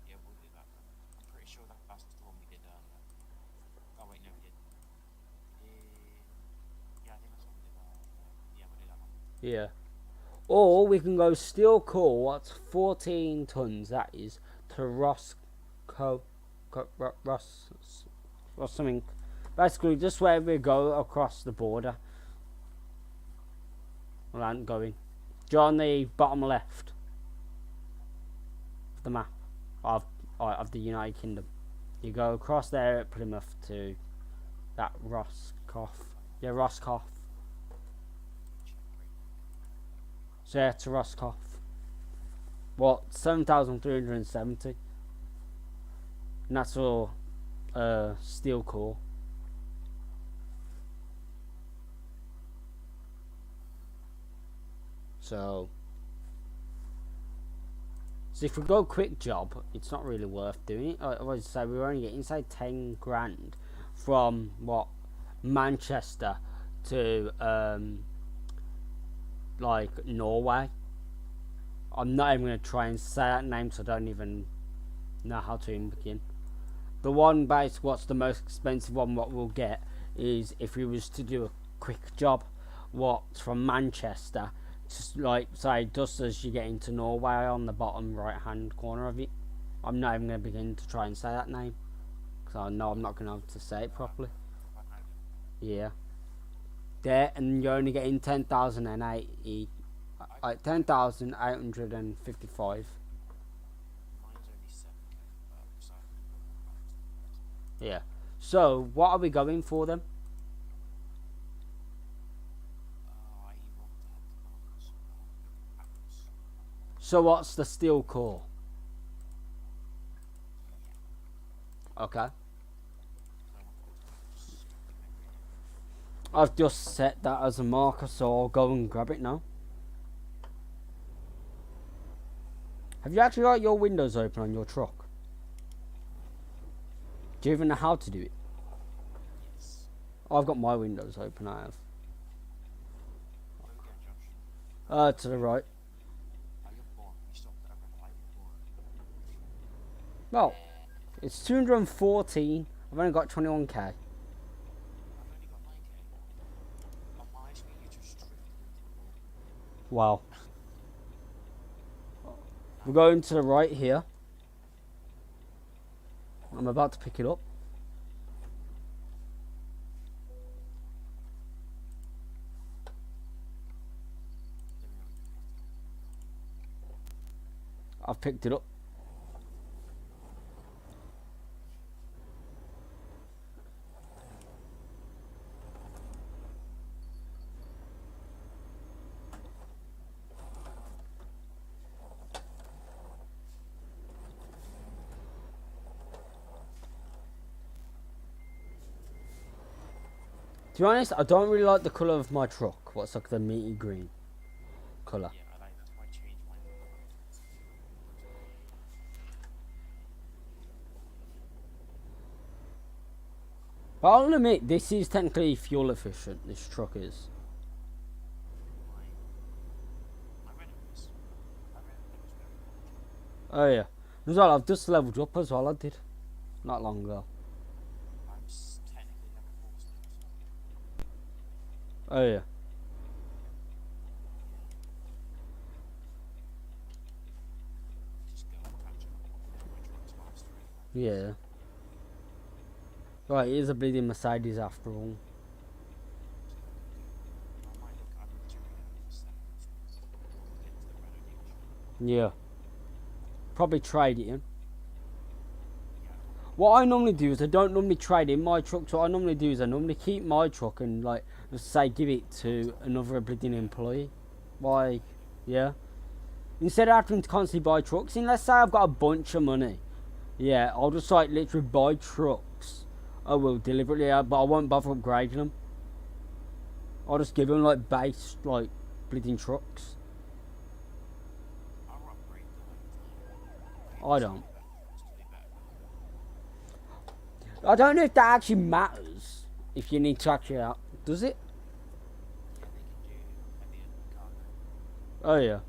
Yeah, we'll do that then. I'm pretty sure that's the one we did earlier. Oh wait, no we did. Yeah, I think that's what we did earlier. Yeah, we'll do that one. Yeah. Or we can go steel core, what's 14 tons, that is, to Ross something. Basically, just where we go across the border. Well, I'm going. Do you on the bottom left of the map of the United Kingdom? You go across there at Plymouth to that Roscoff. Yeah, Roscoff. Check right now. So yeah, to Roscoff. What, 7,370? And that's all steel core. So if we go quick job, it's not really worth doing it. I always say we're only getting say 10 grand from what, Manchester to like Norway. I'm not even going to try and say that name, so I don't even know how to even begin. The one base, what's the most expensive one, what we'll get is if we was to do a quick job, what's from Manchester, just like say just as you get into Norway on the bottom right hand corner of it. I'm not even going to begin to try and say that name, because I know I'm not going to be able to say it properly. Yeah. There, and you're only getting 10,080. 10,855. Mine's only 7k, so I can put more pounds. Yeah. So, what are we going for then? I want to head to Barnes. Apples. So, what's the steel core? Yeah. Okay. I want to go to Apples. I've just set that as a marker, so I'll go and grab it now. Have you actually got your windows open on your truck? Do you even know how to do it? Yes. I've got my windows open. I have. Where we going, Josh? To the right. Oh, you're boring. You stopped at a red light. You're boring. Well, it's 214. I've only got 21k. I've only got 9k. On my screen, you just drifted into the wall. Wow. We're going to the right here. I'm about to pick it up. I've picked it up. To be honest, I don't really like the colour of my truck. What's like the meaty green colour. Yeah, I like that's why I changed mine. But I'll admit, this is technically fuel efficient. This truck is. I read it was. I read it was very good. Oh yeah. As well, I've just leveled up as well. I did. Not long ago. I'm technically level 4 still, so Oh yeah. just go and catch up. My truck's faster anyway. Yeah. Right, it is a bleeding Mercedes after all. I might look at it for selling it when we get to the Renault dealership. Yeah. Probably trade it in. Yeah. What I normally do is I don't normally trade in my truck. So what I normally do is I normally keep my truck and like just say give it to another bleeding employee. Like, yeah. Instead of having to constantly buy trucks, and let's say I've got a bunch of money. Yeah, I'll just like literally buy trucks. I will deliberately, but I won't bother upgrading them. I'll just give them like base, like bleeding trucks. I'll upgrade them. I don't. I don't know if that actually matters. If you need to actually out, does it? Yeah, they can do heavier cargo. Oh yeah.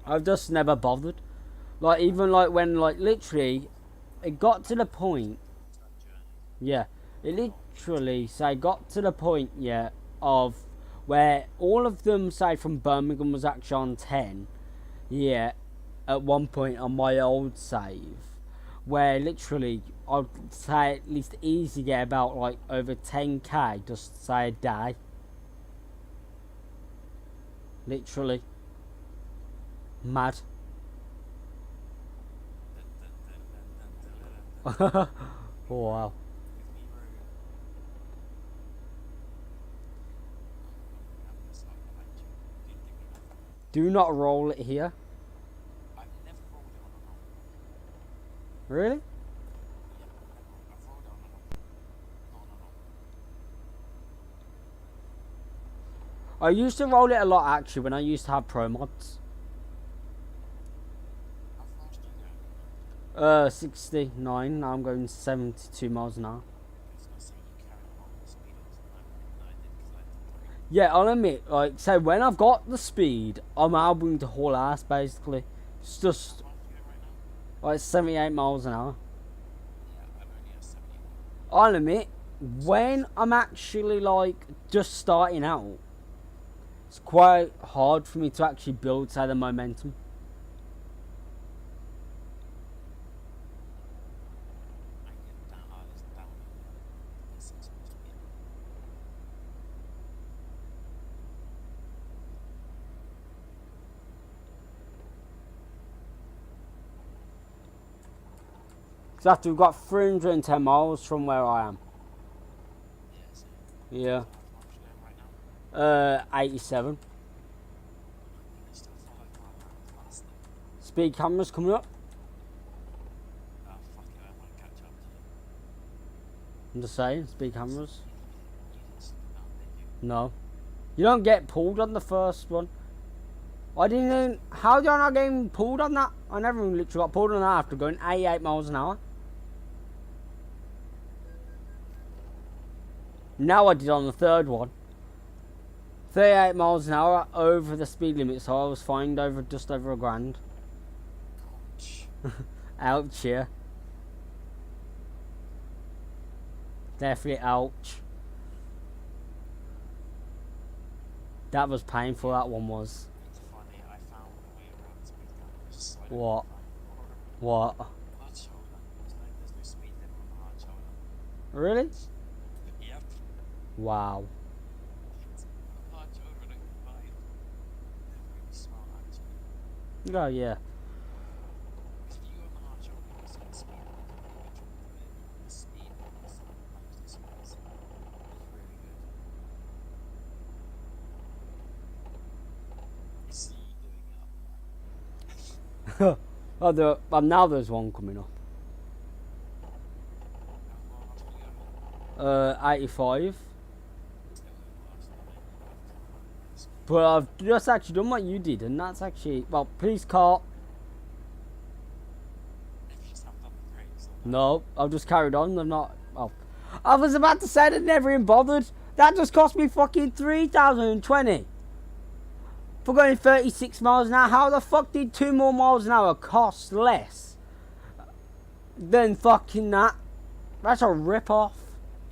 I've just never bothered. Like even like when like literally, it got to the point. Yeah, it literally say got to the point, yeah, of where all of them say from Birmingham was actually on 10, yeah, at one point on my old save, where literally I'd say at least easy get about like over 10k just say a day. Literally. Mad. Wow. Do not roll it here. I've never rolled it on a roll. Really? Yeah, I've rolled it on a roll. Not on a roll. I used to roll it a lot actually when I used to have pro mods. How fast do you go? 69. Now I'm going 72 miles an hour. Because I say you carry on the speed of the I did because I had to. Yeah, I'll admit, like, so when I've got the speed, I'm able to haul ass basically. It's just How fast do you go right now? like 78 miles an hour. Yeah, I'm only at 71. I'll admit, when I'm actually like just starting out, it's quite hard for me to actually build, say, the momentum. I can get down, this down here. This is supposed to be. So after we've got 310 miles from where I am. Yeah, so Yeah. how fast you going right now? 87. It's still 5 miles an hour faster. Speed cameras coming up. Oh, fuck it, I want to catch up to you. I'm just saying, speed cameras. You didn't slow down, did you? No. You don't get pulled on the first one. I didn't even... How did I not get pulled on that? I never even literally got pulled on that after going 88 miles an hour. Now I did on the third one. 38 miles an hour over the speed limit, so I was fined over just over £1,000. Ouch. Ouch, yeah. Definitely ouch. That was painful, that one was. It's funny, I found a way around speed cameras so I don't What? get fined. What? Hard shoulder. There's no speed limit on the hard shoulder. Really? Yep. Wow. Hard shoulder and a combined. They're really smart actually. Oh, yeah. If you on the hard shoulder, you're seeing speed limit, the speed limit is most expensive. It's really good. You see you doing it up there. Oh, now there's one coming up. How fast are you going? 85. Still fast, I mean, But I've just actually done what you did, and that's actually... Well, please, car. if you just haven't done the brakes or No, I've just carried on. I'm not... Well, I was about to say that never even bothered. That just cost me fucking 3,020. For going 36 miles an hour. How the fuck did 2 more miles an hour cost less than fucking that? That's a rip-off.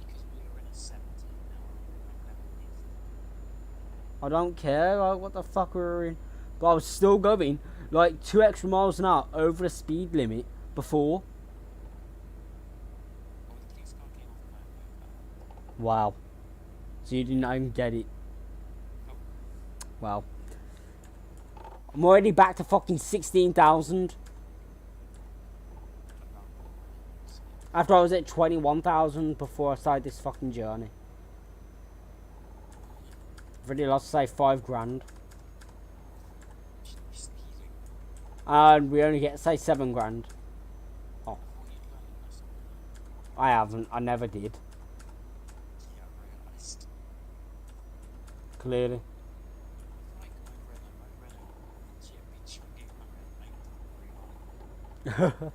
because we were in a 17 now, I don't care, like, what the fuck we were in. But I was still going, like, 2 extra miles an hour over the speed limit before. well, the police car came off the motorway. Wow. So you didn't even get it. Nope. Wow. I'm already back to fucking 16,000. After I was at 21,000 before I started this fucking journey. I've already lost, say, £5,000. Should be speeding. And we only get, say, £7,000. I thought you'd learn your lesson. I haven't. I never did. Yeah, I realised. Clearly. Like my Renault GMB chunking my red light.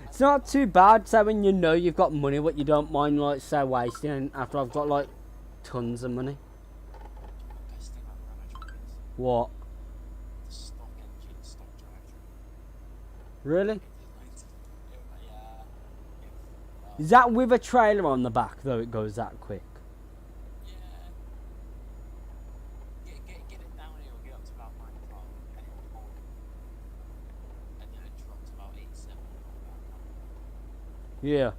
It's not too bad, so when you know you've got money, what you don't mind, like, say, wasting after I've got, like, tons of money. The best thing about the Renault truck is What? the stock engine, stock drivetrain. Really? It delights me. Yeah. Is that with a trailer on the back, though, it goes that quick? Yeah. Get it down here, we'll get up to about 95, and it will hold. And then it drops about 87. Yeah. How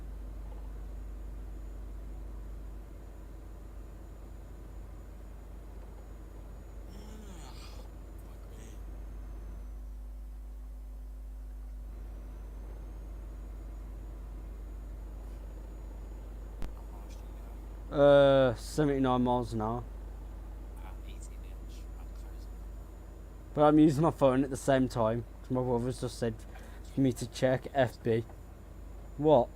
fast do you go? 79 miles an hour. 18 inch. I'm closing. But I'm using my phone at the same time. My brother's just said for me to check FB. What?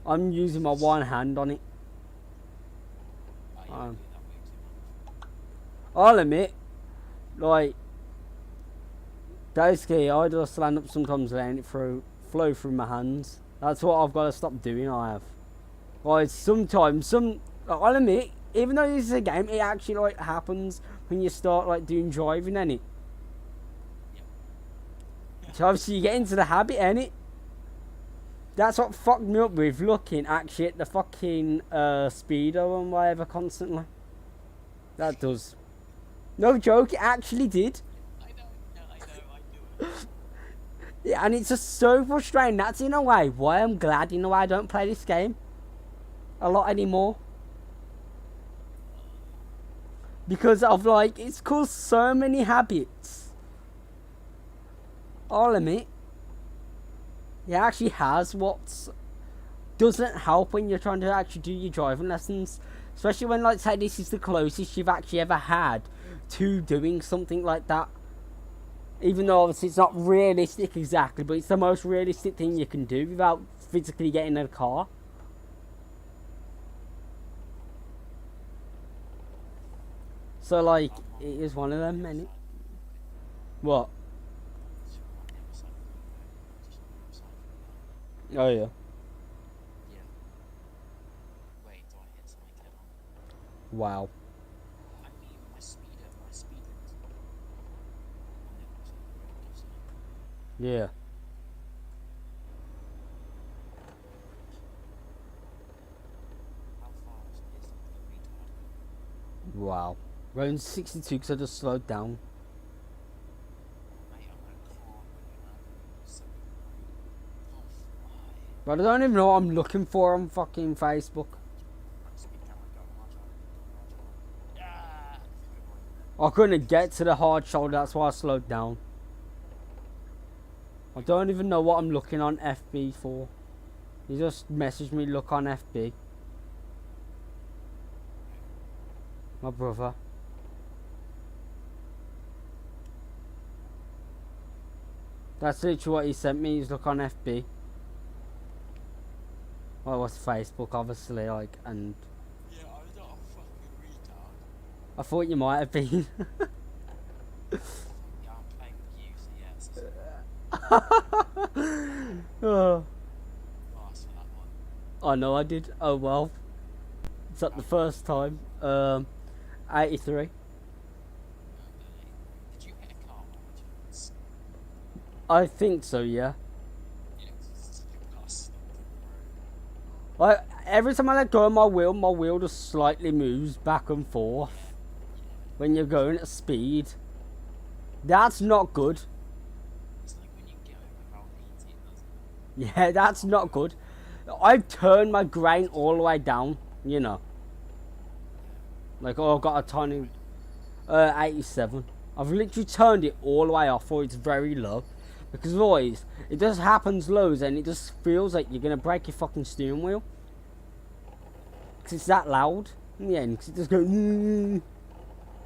I'm using my one hand on it. Oh, you don't do that way too much. I'll admit, like, basically, I just stand up sometimes letting it flow through my hands. That's what I've got to stop doing, I have. Like, sometimes, I'll admit, even though this is a game, it actually, like, happens when you start, like, doing driving, innit? So obviously you get into the habit, innit? That's what fucked me up with looking actually at the fucking speedo and whatever constantly. That does. No joke, it actually did. I know, I do it. Yeah, and it's just so frustrating. That's in a way why I'm glad in a way I don't play this game a lot anymore. Because of like, it's caused so many habits. I'll admit. It actually has what doesn't help when you're trying to actually do your driving lessons. Especially when, like, say this is the closest you've actually ever had to doing something like that. Even though obviously it's not realistic exactly, but it's the most realistic thing you can do without physically getting in a car. So, like, it is one of them, innit? What? Oh, yeah. Yeah. Wow. I mean, my speed limit. On the road, doesn't it? Yeah. How far is the retard? Wow. Going 62 because I just slowed down. Mate, I'm gonna call you, so can't fly. But I don't even know what I'm looking for on fucking Facebook. Speed camera, go hard shoulder. Yeah. I couldn't get to the hard shoulder, that's why I slowed down. I don't even know what I'm looking on FB for. He just messaged me, look on FB. My brother. That's literally what he sent me, he's look on FB. Well, it was Facebook, obviously, like, and Yeah, I'm not a fucking retard. I thought you might have been. Yeah, I'm playing with you, so yes. Oh, Last for that one. I know I did. Oh well. It's that the first time. 83. Okay. Did you hit a car once? I think so, yeah. Yeah, it's a car stopped on the road. Like, every time I let go of my wheel just slightly moves back and forth when you're going at speed. That's not good. It's like when you get over how easy it does. Yeah, that's not good. I've turned my grain all the way down, you know. Like, oh, I've got a tiny 87. I've literally turned it all the way off, or it's very low. Because otherwise, it just happens lows and it just feels like you're going to break your fucking steering wheel. Because it's that loud in the end. Because it just goes...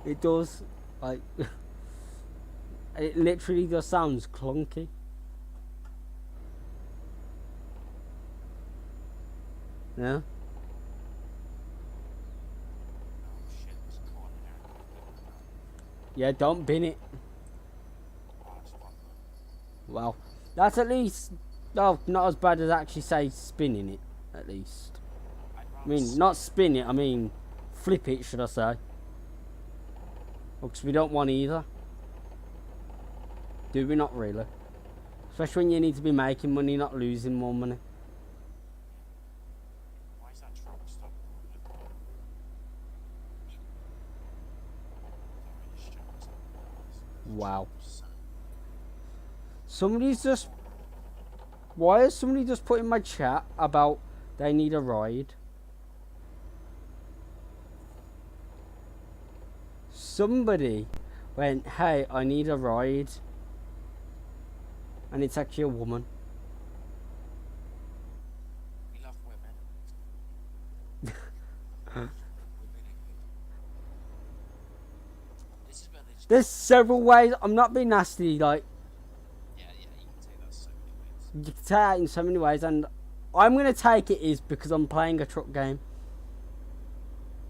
It does. Like... It literally just sounds clunky. Yeah? Oh shit, there's a corner there. Yeah, don't bin it. Oh, it's fun though. Well, that's at least... Oh, not as bad as actually, say, spinning it. At least. I'd I rather mean, not spin it, I mean... Flip it, should I say. Because we don't want either. Do we? Not really. Especially when you need to be making money, not losing more money. Why is that truck stopped? Wow. Somebody's just... Why is somebody just put in my chat about they need a ride? Somebody went, hey, I need a ride. And it's actually a woman. We love women. This is where they just... There's several ways. I'm not being nasty, like... Yeah, you can take that so many ways. You can take that in so many ways, and I'm going to take it is because I'm playing a truck game.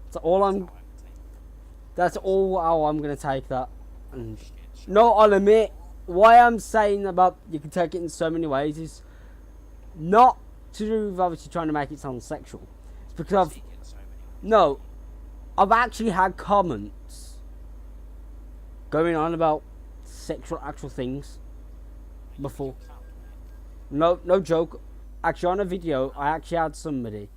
That's all I'm... How I would take it. That's all how I'm going to take that. And Shit. no, I'll admit, why I'm saying about you can take it in so many ways is not to do with obviously trying to make it sound sexual. It's because I've... Take it in so many ways. No, I've actually had comments going on about sexual actual things before. Clout, mate. No joke. Actually, on a video, I actually had somebody.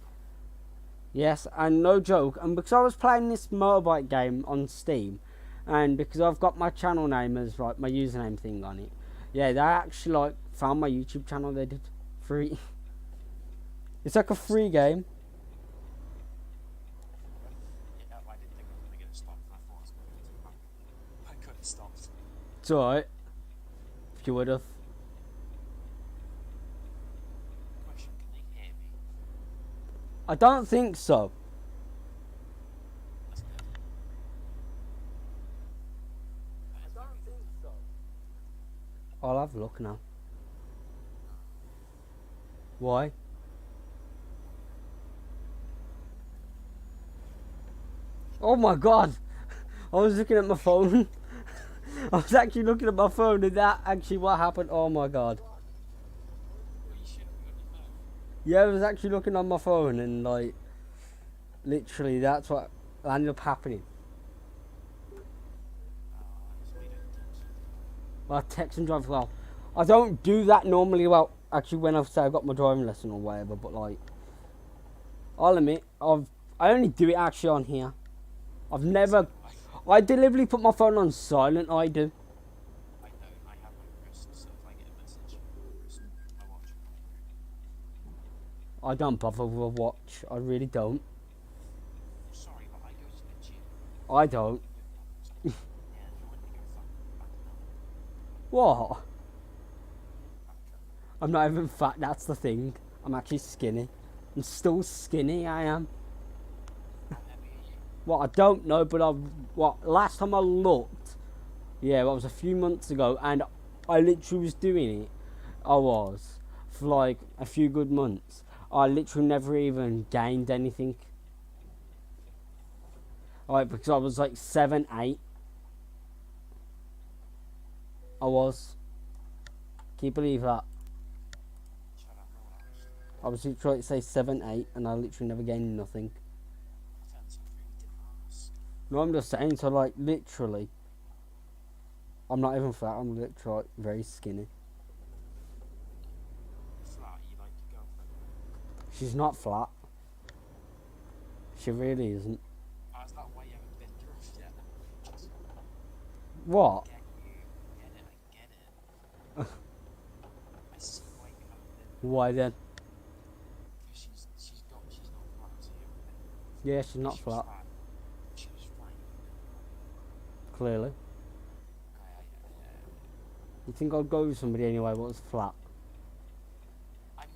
Yes, and no joke. And because I was playing this motorbike game on Steam, and because I've got my channel name as like my username thing on it, yeah, they actually like found my YouTube channel. They did free. It's like a free game. Yeah, I didn't think I was going to get it stopped, and I thought I was going to. I could have stopped. It's alright. If you would have. Question, can they hear me? I don't think so. That's good. I'll have a look now. Why? Oh my god! I was looking at my phone. I was actually looking at my phone and that actually what happened. Oh my god. Well, you shouldn't be on your phone. Yeah, I was actually looking on my phone and like literally that's what It ended up happening. So we don't text. I text and drive well. I don't do that normally. Well, actually, when I say I got my driving lesson or whatever, but like, I'll admit, I only do it actually on here. I've never. I deliberately put my phone on silent. I do. I know I have my wrist, so if I get a message on my wrist, I watch it. I don't bother with a watch. I really don't. Sorry, but I go to the gym. I don't. Yeah, if you want to go back now. What? Backtrack. I'm not even fat. That's the thing. I'm actually skinny. I'm still skinny. I am. How heavy are you? Well, I don't know, but last time I looked, yeah, it was a few months ago, and I literally was doing it. I was for like a few good months. I literally never even gained anything. Like because I was like 7, 8. I was. Can you believe that? Shut up, no one else. I was literally like, say 7, 8, and I literally never gained nothing. Depends, I really didn't ask. No, I'm just saying. So like literally, I'm not even fat. I'm literally like, very skinny. Flat, you like your girlfriend? She's not flat. She really isn't. Oh, is that why you haven't been through it yet? What? Get you. I get it. I see why you haven't been. Why then? Because she's not flat, so you haven't been. Yeah, she's If not she was flat. If she was flat, you would have been. Clearly. I You think I'd go with somebody anyway what was flat? mean,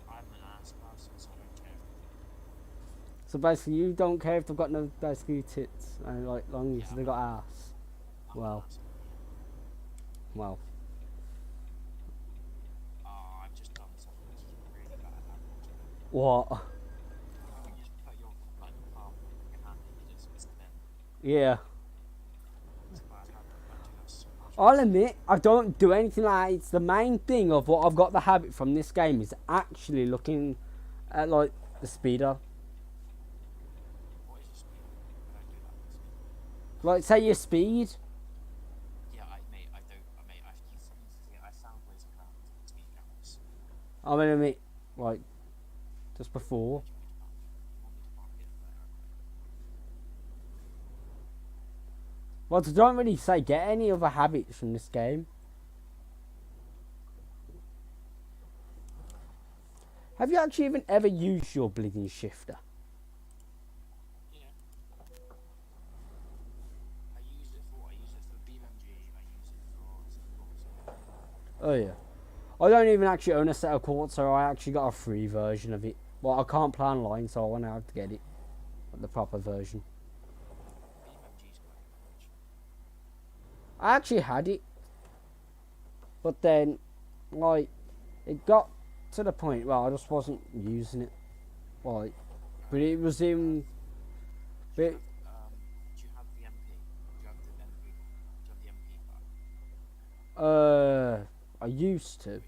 I'm an ass person, so I don't care. So basically, you don't care if they've got no basically tits, and like long as Yeah, they got ass. I'm an Well. ass, Well, oh, I've just done something that's really bad. what? You just put your like palm on your hand and you just twist them. Yeah. It's a bad habit. I do that so much. I'll admit, I don't do anything like that. It's the main thing of what I've got the habit from this game is actually looking at like the speeder. What is your speed? I don't do that. Like say your speed. Yeah, mate, I don't. Mate, I found ways around speed cameras. I mean, like just before. Do you want me to mark it there? Well, I don't really say get any other habits from this game. Have you actually even ever used your bleeding shifter? Yeah. I use it for BMG. I use it for Oh yeah. I don't even actually own a set of quartz, so I actually got a free version of it. Well, I can't play online, so I want to have to get it, the proper version. BMG's quite much. I actually had it, but then, like, it got to the point where I just wasn't using it. Like, but it was in. Do you But have the MP? Do you have the MP? Do you have the MP pack? I used to. Do you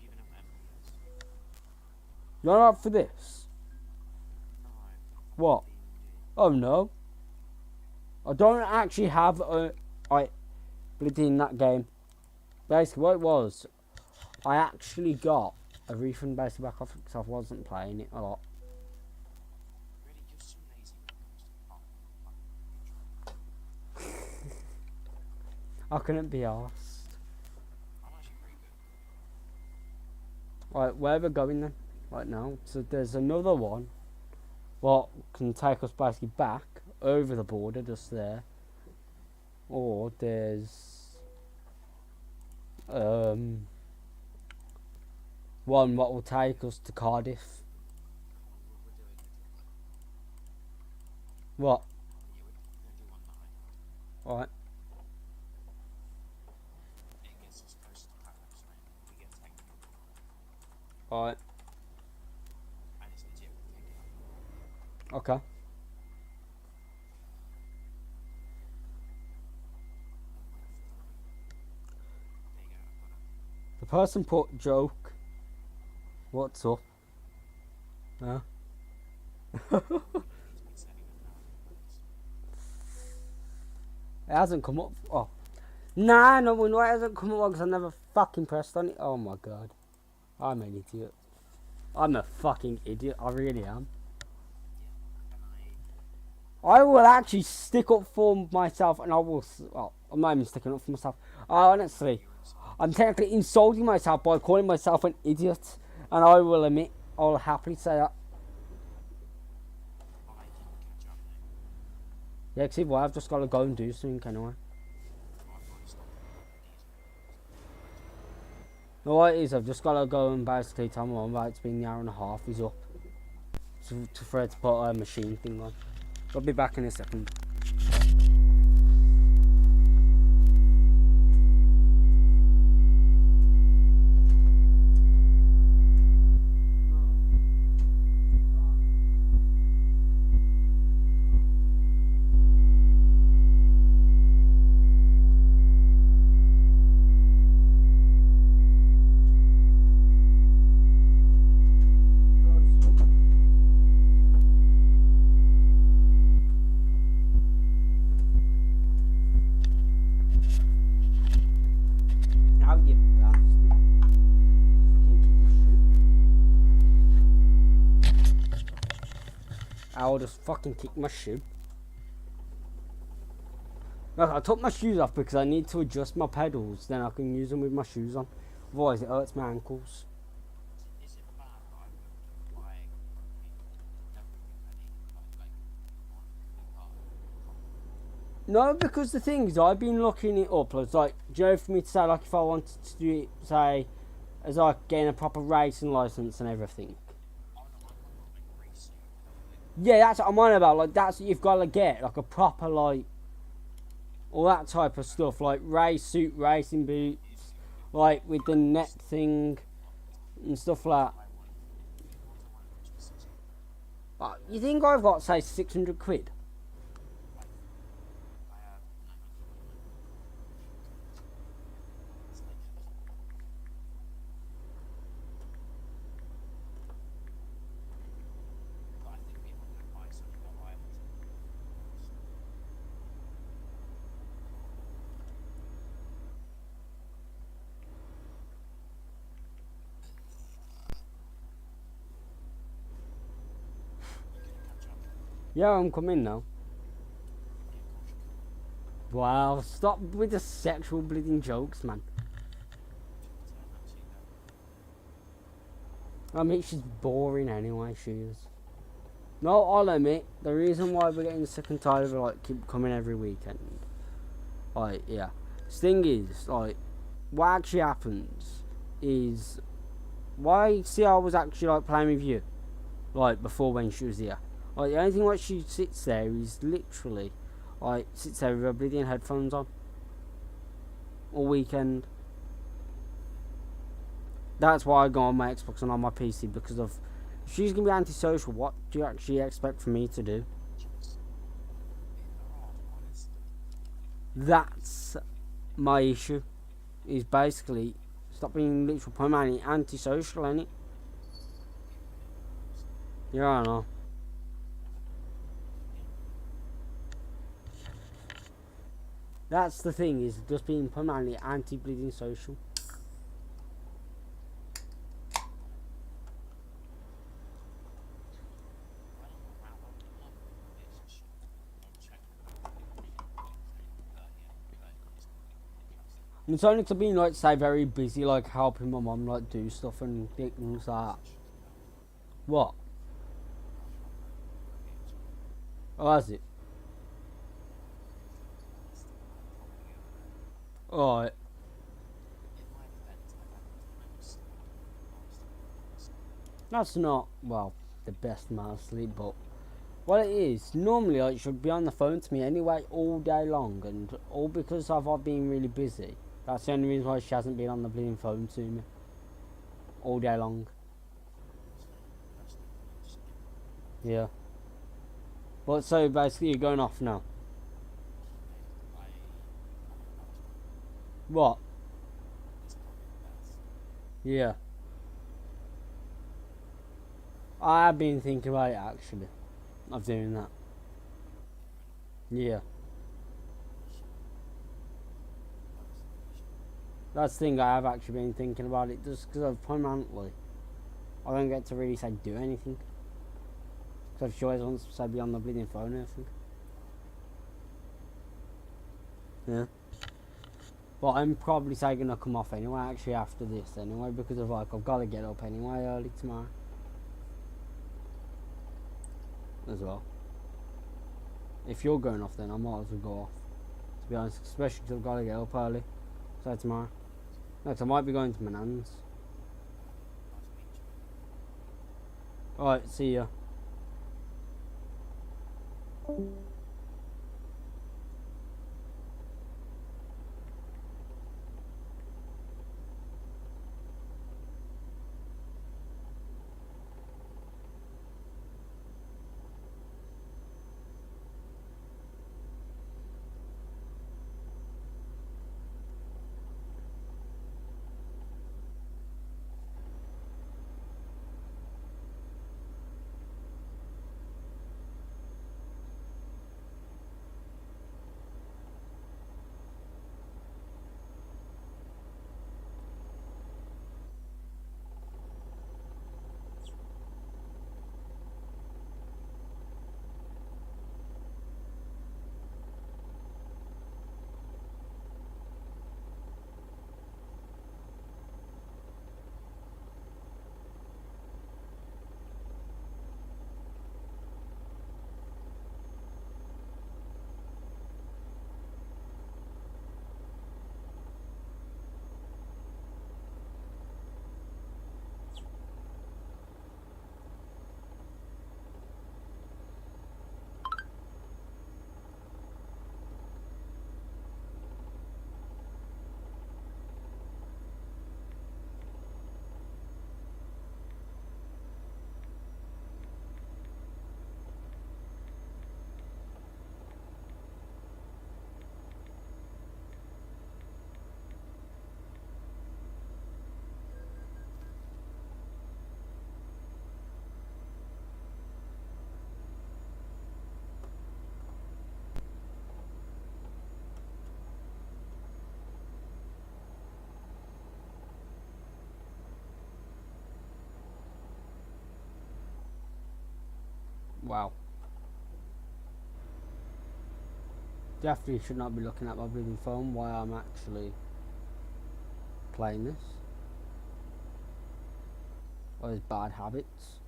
even have MPs? You're not up for this. No. What? BMG. Oh no. I don't actually have a. I bleeding in that game. Basically, what it was, I actually got a refund basically back off because I wasn't playing it a lot. Really, you're so lazy when it comes to I couldn't be asked. I'm actually pretty good. Right, where we're going then? Right now. So there's another one. What can take us basically back over the border, just there. Or there's one what will take us to Cardiff. We're doing it. What? Yeah, we're gonna do one night. Alright. It gets us close to Paris, right? We get technical. Alright. And it's legit. We take it up. Okay. There you go. I've got it. The person put joke. What's up? Huh? He's been setting up It hasn't come up. Oh. Nah, no, it hasn't come up because I never fucking pressed on it. Oh my god. I'm an idiot. I'm a fucking idiot. I really am. I will actually stick up for myself and I will. Well, I'm not even sticking up for myself. Honestly, I'm technically insulting myself by calling myself an idiot. And I will admit, I will happily say that. I can catch up now. Yeah, because well, I've just got to go and do something anyway. I've got to stop these. No, what it is, I've just got to go and basically tell my mum about it's been an hour and a half, he's up. For her to put a machine thing on. I'll be back in a second. Now you bastard. I'll just fucking kick my shoe. Look, I took my shoes off because I need to adjust my pedals, then I can use them with my shoes on. Otherwise it hurts my ankles. Is it bad that I would like everything No, because the thing is, I've been looking it up. It's like, do you know, for me to say, like, if I wanted to do it, say, as like getting a proper racing license and everything. Yeah, that's what I'm on about. Like, that's what you've got to get, like a proper, like, all that type of stuff, like race suit, racing boots, like with the net thing and stuff like that. But you think I've got, say, 600 quid? Yeah, I'm coming now. Wow, stop with the sexual bleeding jokes, man. I mean, she's boring anyway, she is. No, I'll admit, the reason why we're getting sick and tired of her, like, keep coming every weekend. Like, yeah. The thing is, like, what actually happens is, why, see, I was actually, like, playing with you, like, before when she was here. Like, the only thing what she sits there is literally, like, sits there with her bleeding headphones on. All weekend. That's why I go on my Xbox and on my PC, because of, if she's going to be antisocial, what do you actually expect from me to do? That's my issue. Is basically, stop being literal permanently antisocial, ain't it? Yeah, I know. That's the thing, is just being permanently anti-bleeding social. And it's only to be, like, say, very busy, like, helping my mum, like, do stuff and things like that. What? Oh, has it? Alright. That's not, well, the best amount of sleep, but what it is, normally I should be on the phone to me anyway all day long, and all because I've been really busy. That's the only reason why she hasn't been on the bleeding phone to me all day long. Yeah. But so basically you're going off now. What? Yeah. I have been thinking about it actually. of doing that. Yeah. That's the thing, I have actually been thinking about it, just because of permanently I don't get to really say do anything. Because she always wants to say be on the bleeding phone and everything. Yeah. But I'm probably say gonna come off anyway actually after this anyway, because of like I've got to get up anyway early tomorrow. As well. If you're going off then I might as well go off. To be honest, especially because I've got to get up early. So tomorrow. Next I might be going to my nan's. Alright, see ya. Wow. Definitely should not be looking at my bleeding phone while I'm actually playing this. Or his bad habits.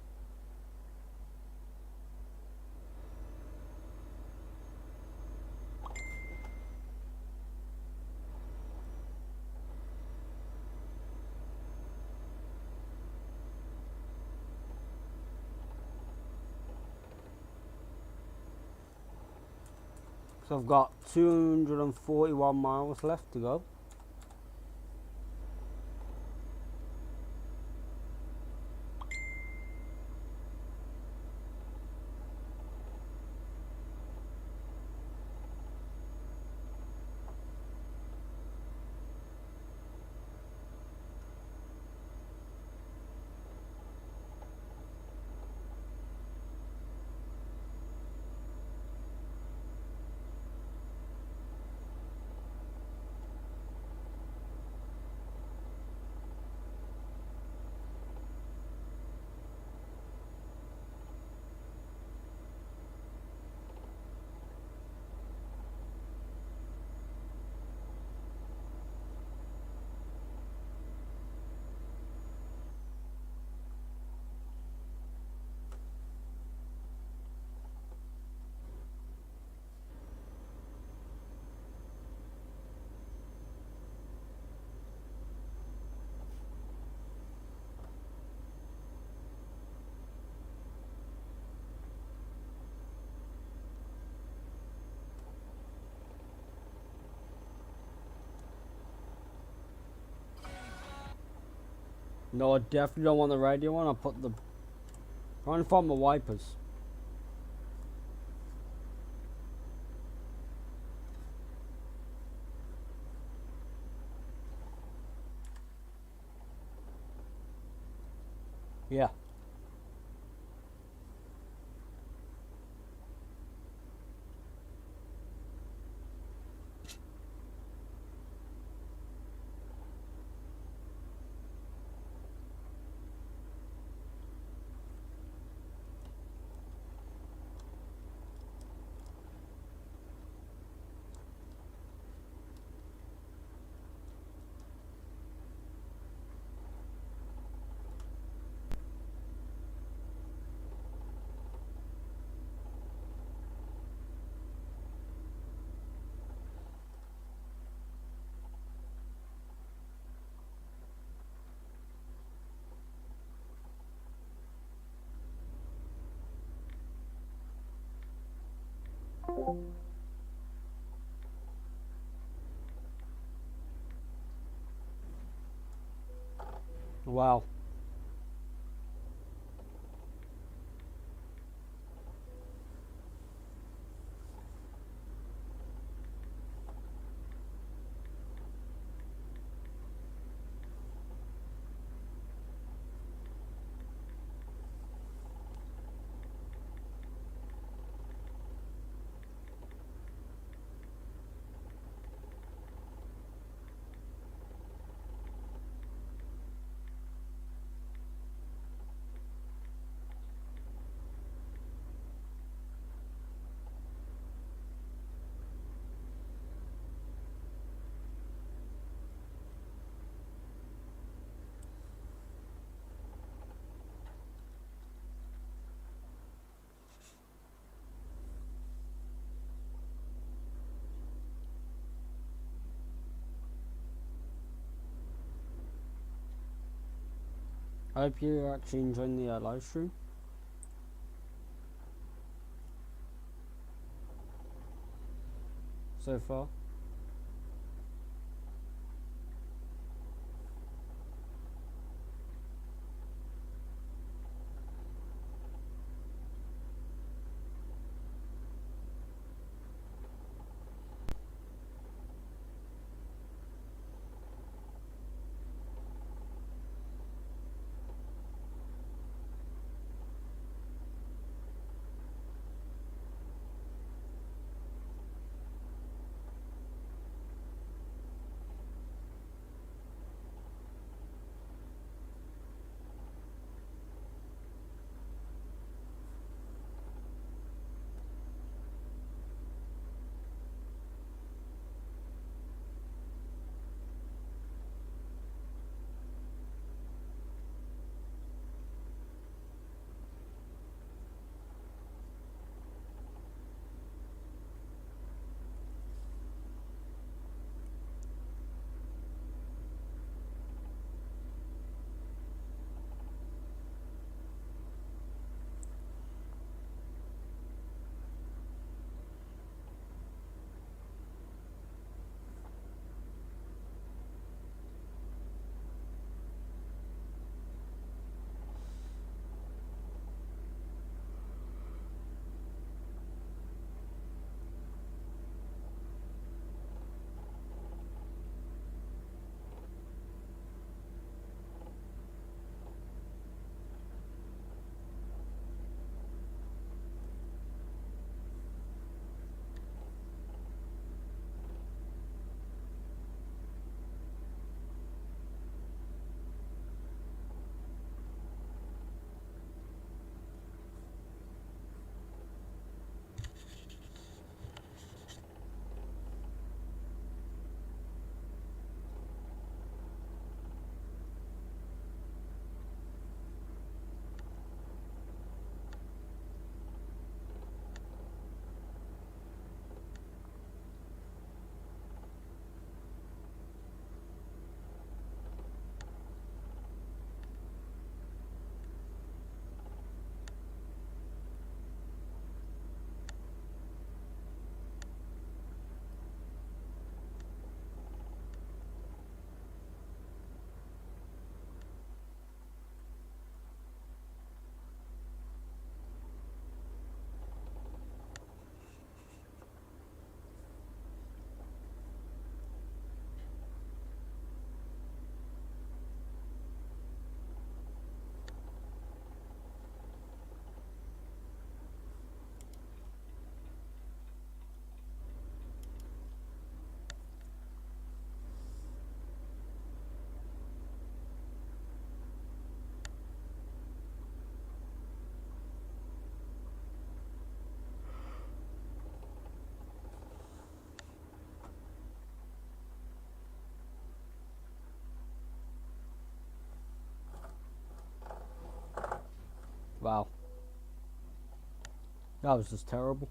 So I've got 241 miles left to go. No, I definitely don't want the radio one. I'll put the... trying to find my wipers. Yeah. Wow. I hope you're actually enjoying the live stream. So far. Wow. That was just terrible.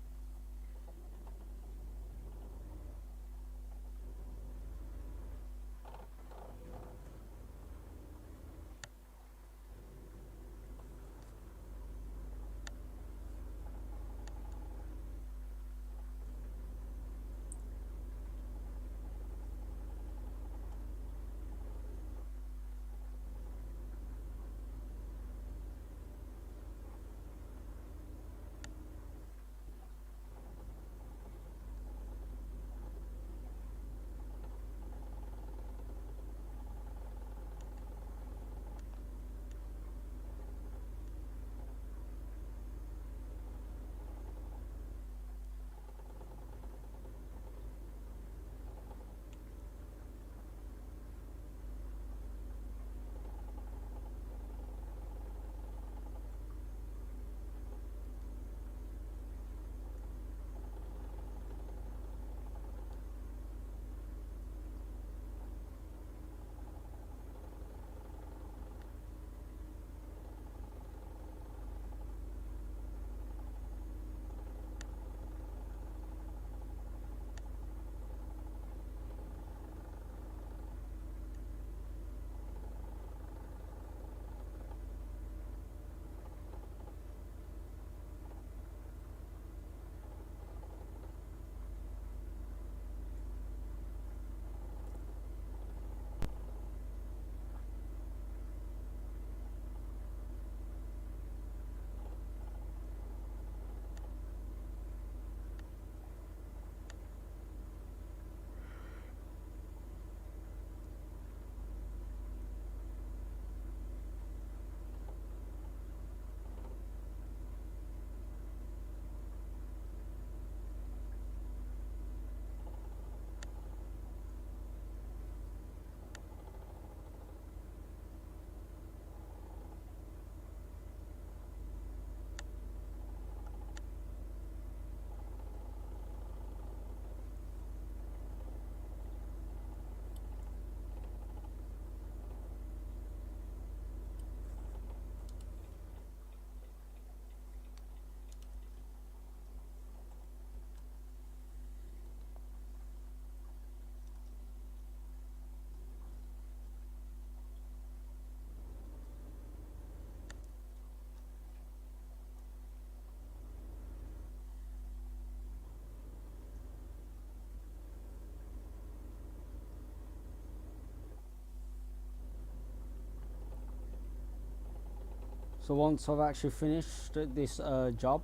So once I've actually finished this job,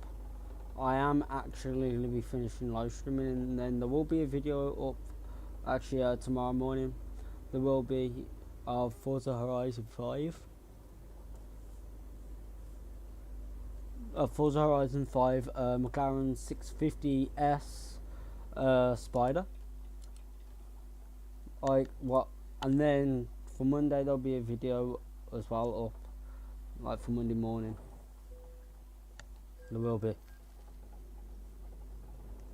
I am actually going to be finishing live streaming, and then there will be a video up actually tomorrow morning. There will be of Forza Horizon 5. Forza Horizon 5 McLaren 650S Spider. Like what? And then for Monday there'll be a video as well up, like for Monday morning. There will be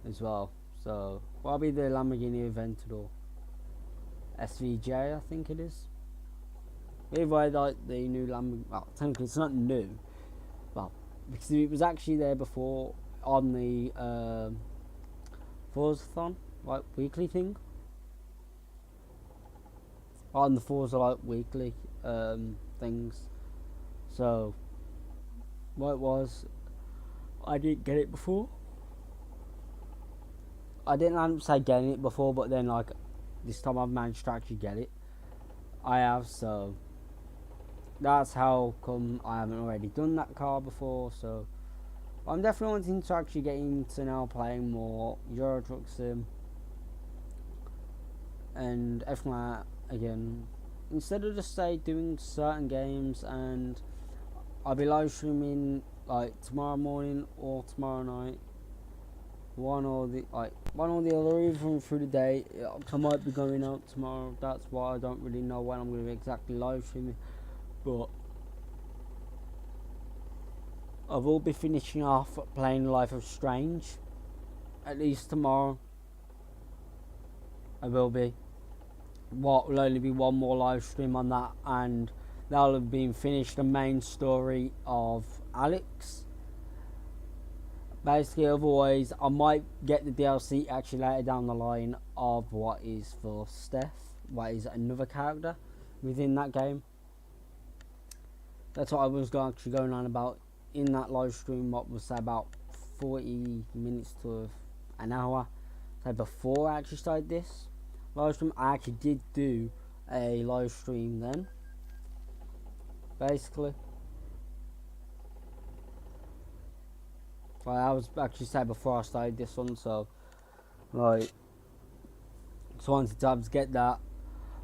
as well. So probably the Lamborghini Aventador SVJ, I think it is. Either way, like the new Lamborghini. Well, technically it's not new. Well, because it was actually there before on the Forzathon, like weekly thing. On the Forza like weekly things. So what it was, I didn't get it before. I didn't say getting it before, but then like this time I've managed to actually get it. I have, so that's how come I haven't already done that car before. So I'm definitely wanting to actually get into now playing more Euro Truck Sim and F1 again, instead of just say doing certain games. And I'll be live streaming like tomorrow morning or tomorrow night, one or the other, even through the day. I might be going out tomorrow. That's why I don't really know when I'm going to be exactly live streaming, but I will be finishing off playing Life of Strange at least tomorrow. I will be. What will only be one more live stream on that, and that'll have been finished the main story of Alex. Basically, otherwise I might get the DLC actually later down the line of what is for Steph, what is another character within that game. That's what I was actually going on about in that live stream. What was about 40 minutes to an hour. So before I actually started this live stream, I actually did do a live stream then, basically. Like I was actually said before I started this one, so like so I wanted to get that,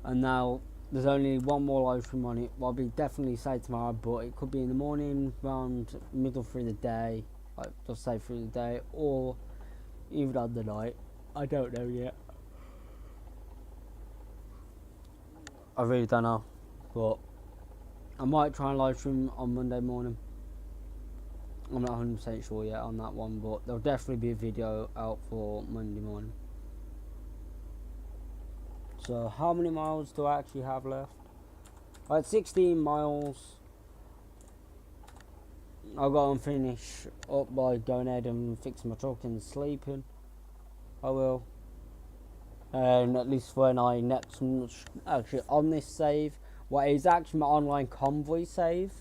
and now there's only one more live stream on it. Well, I'll be definitely say tomorrow, but it could be in the morning, around middle through the day, like just say through the day, or even on the night. I don't know yet. I really don't know, but I might try and live stream on Monday morning. I'm not 100% sure yet on that one, but there'll definitely be a video out for Monday morning. So how many miles do I actually have left? Like 16 miles. I'll go and finish up by going ahead and fixing my truck and sleeping. I will. And at least when I next actually on this save, what is actually my online convoy save.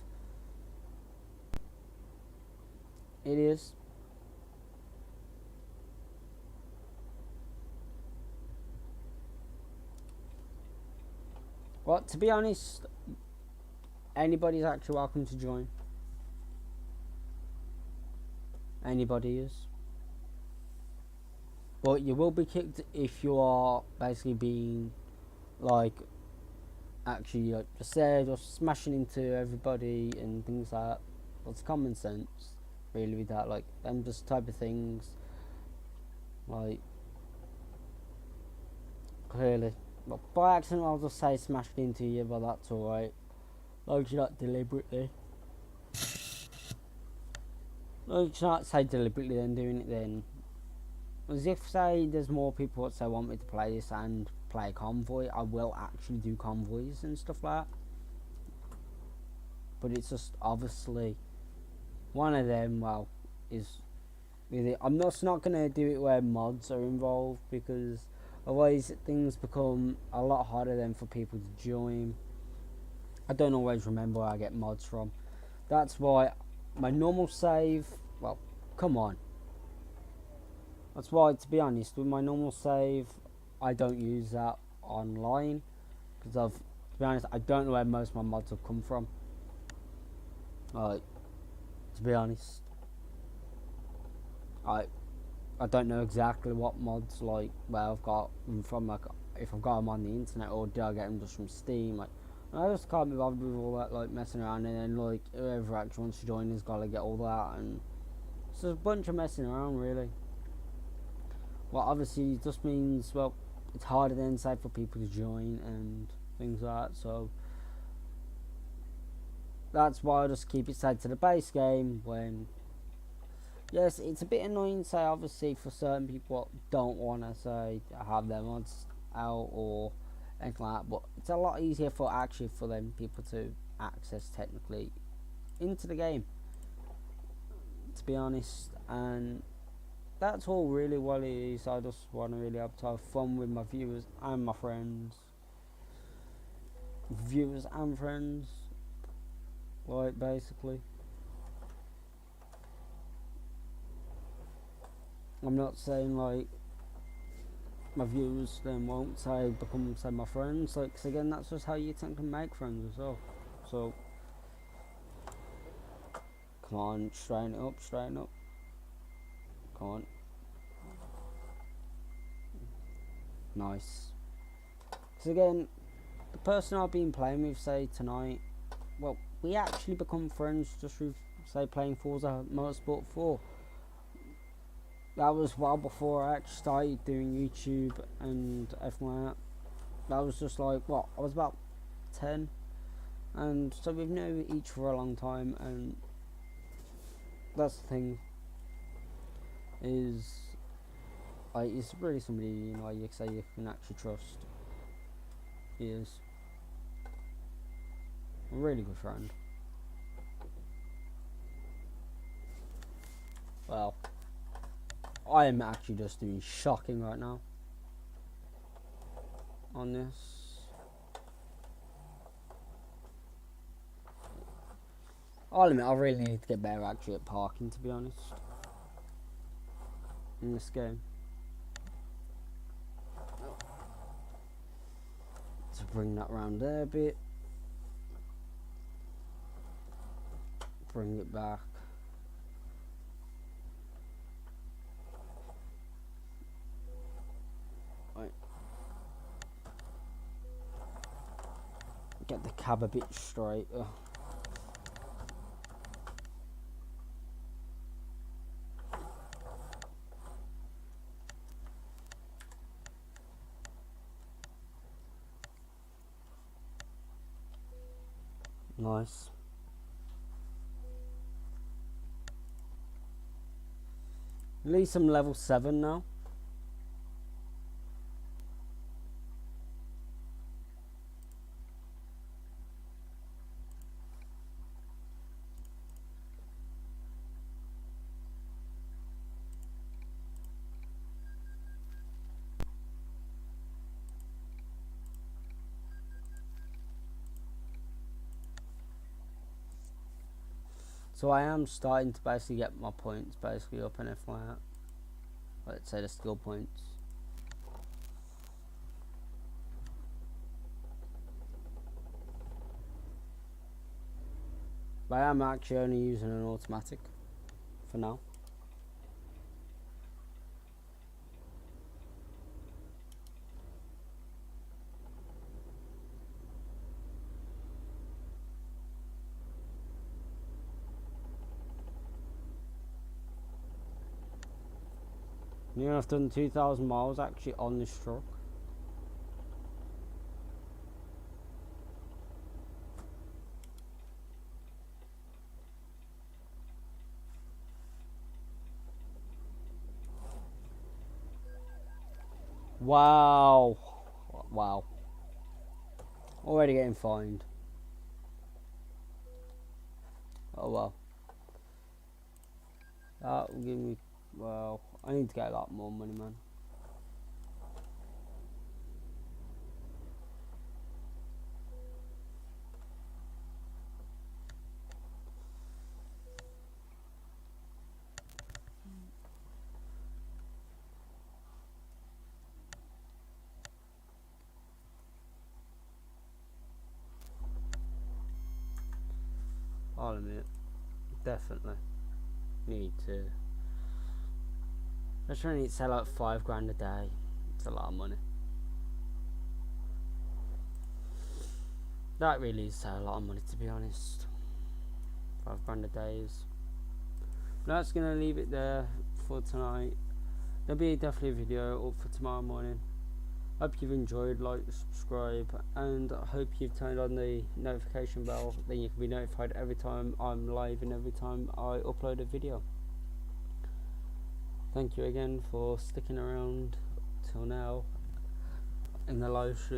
It is. Well, to be honest, anybody's actually welcome to join. Anybody is. But you will be kicked if you are basically being like actually just there, just smashing into everybody and things like that. What's common sense really with that, like them just type of things, like clearly. But by accident I'll just say smashed into you, but that's alright. Like you not deliberately. Like you not say deliberately then doing it then. As if say there's more people that say want me to play this and play Convoy, I will actually do convoys and stuff like that. But it's just obviously one of them, well, is really, I'm just not gonna do it where mods are involved, because otherwise things become a lot harder then for people to join. I don't always remember where I get mods from. That's why my normal save, well, come on. That's why, to be honest, with my normal save, I don't use that online, because to be honest, I don't know where most of my mods have come from. Like, To be honest, I I don't know exactly what mods like where I've got them from, like if I've got them on the internet or do I get them just from Steam. Like I just can't be bothered with all that like messing around, and then like whoever actually wants to join has got to get all that, and it's just a bunch of messing around really. Well, obviously it just means, well, it's harder than inside for people to join and things like that. So that's why I just keep it set to the base game. When yes, it's a bit annoying, say obviously for certain people that don't want to say have their mods out or anything like that, but it's a lot easier for actually for them people to access technically into the game, to be honest. And that's all really what it is. I just want to really have to have fun with my viewers and my friends. Viewers and friends, like basically. I'm not saying like my viewers then won't say become say my friends, like, 'cause again that's just how you can make friends as well. So come on, straighten up, come on, nice. Because again, the person I've been playing with, say tonight, well, we actually become friends just through say playing Forza Motorsport 4. That was well before I actually started doing YouTube and everything like that. That was just like, what, I was about 10, and so we've known each for a long time, and that's the thing, is like, it's really somebody, you know, you say you can actually trust. He is a really good friend. Well, I am actually just doing shocking right now on this. I'll admit, I really need to get better actually at parking, to be honest, in this game. To bring that round there a bit. Bring it back. Right. Get the cab a bit straighter. Nice. At least I'm level 7 now. So I am starting to basically get my points basically up and everything like that. Let's say the skill points. But I am actually only using an automatic for now. You know, I've done 2,000 miles actually on this truck. Wow. Wow. Already getting fined. Oh well. That will give me, well, I need to get a lot more money, man. I'll admit. definitely. Need to. Just trying to sell like £5 a day. It's a lot of money. That really is a lot of money, to be honest. £5 a day is. That's gonna leave it there for tonight. There'll be definitely a video up for tomorrow morning. Hope you've enjoyed, like, subscribe, and I hope you've turned on the notification bell, then you can be notified every time I'm live and every time I upload a video. Thank you again for sticking around till now in the live stream.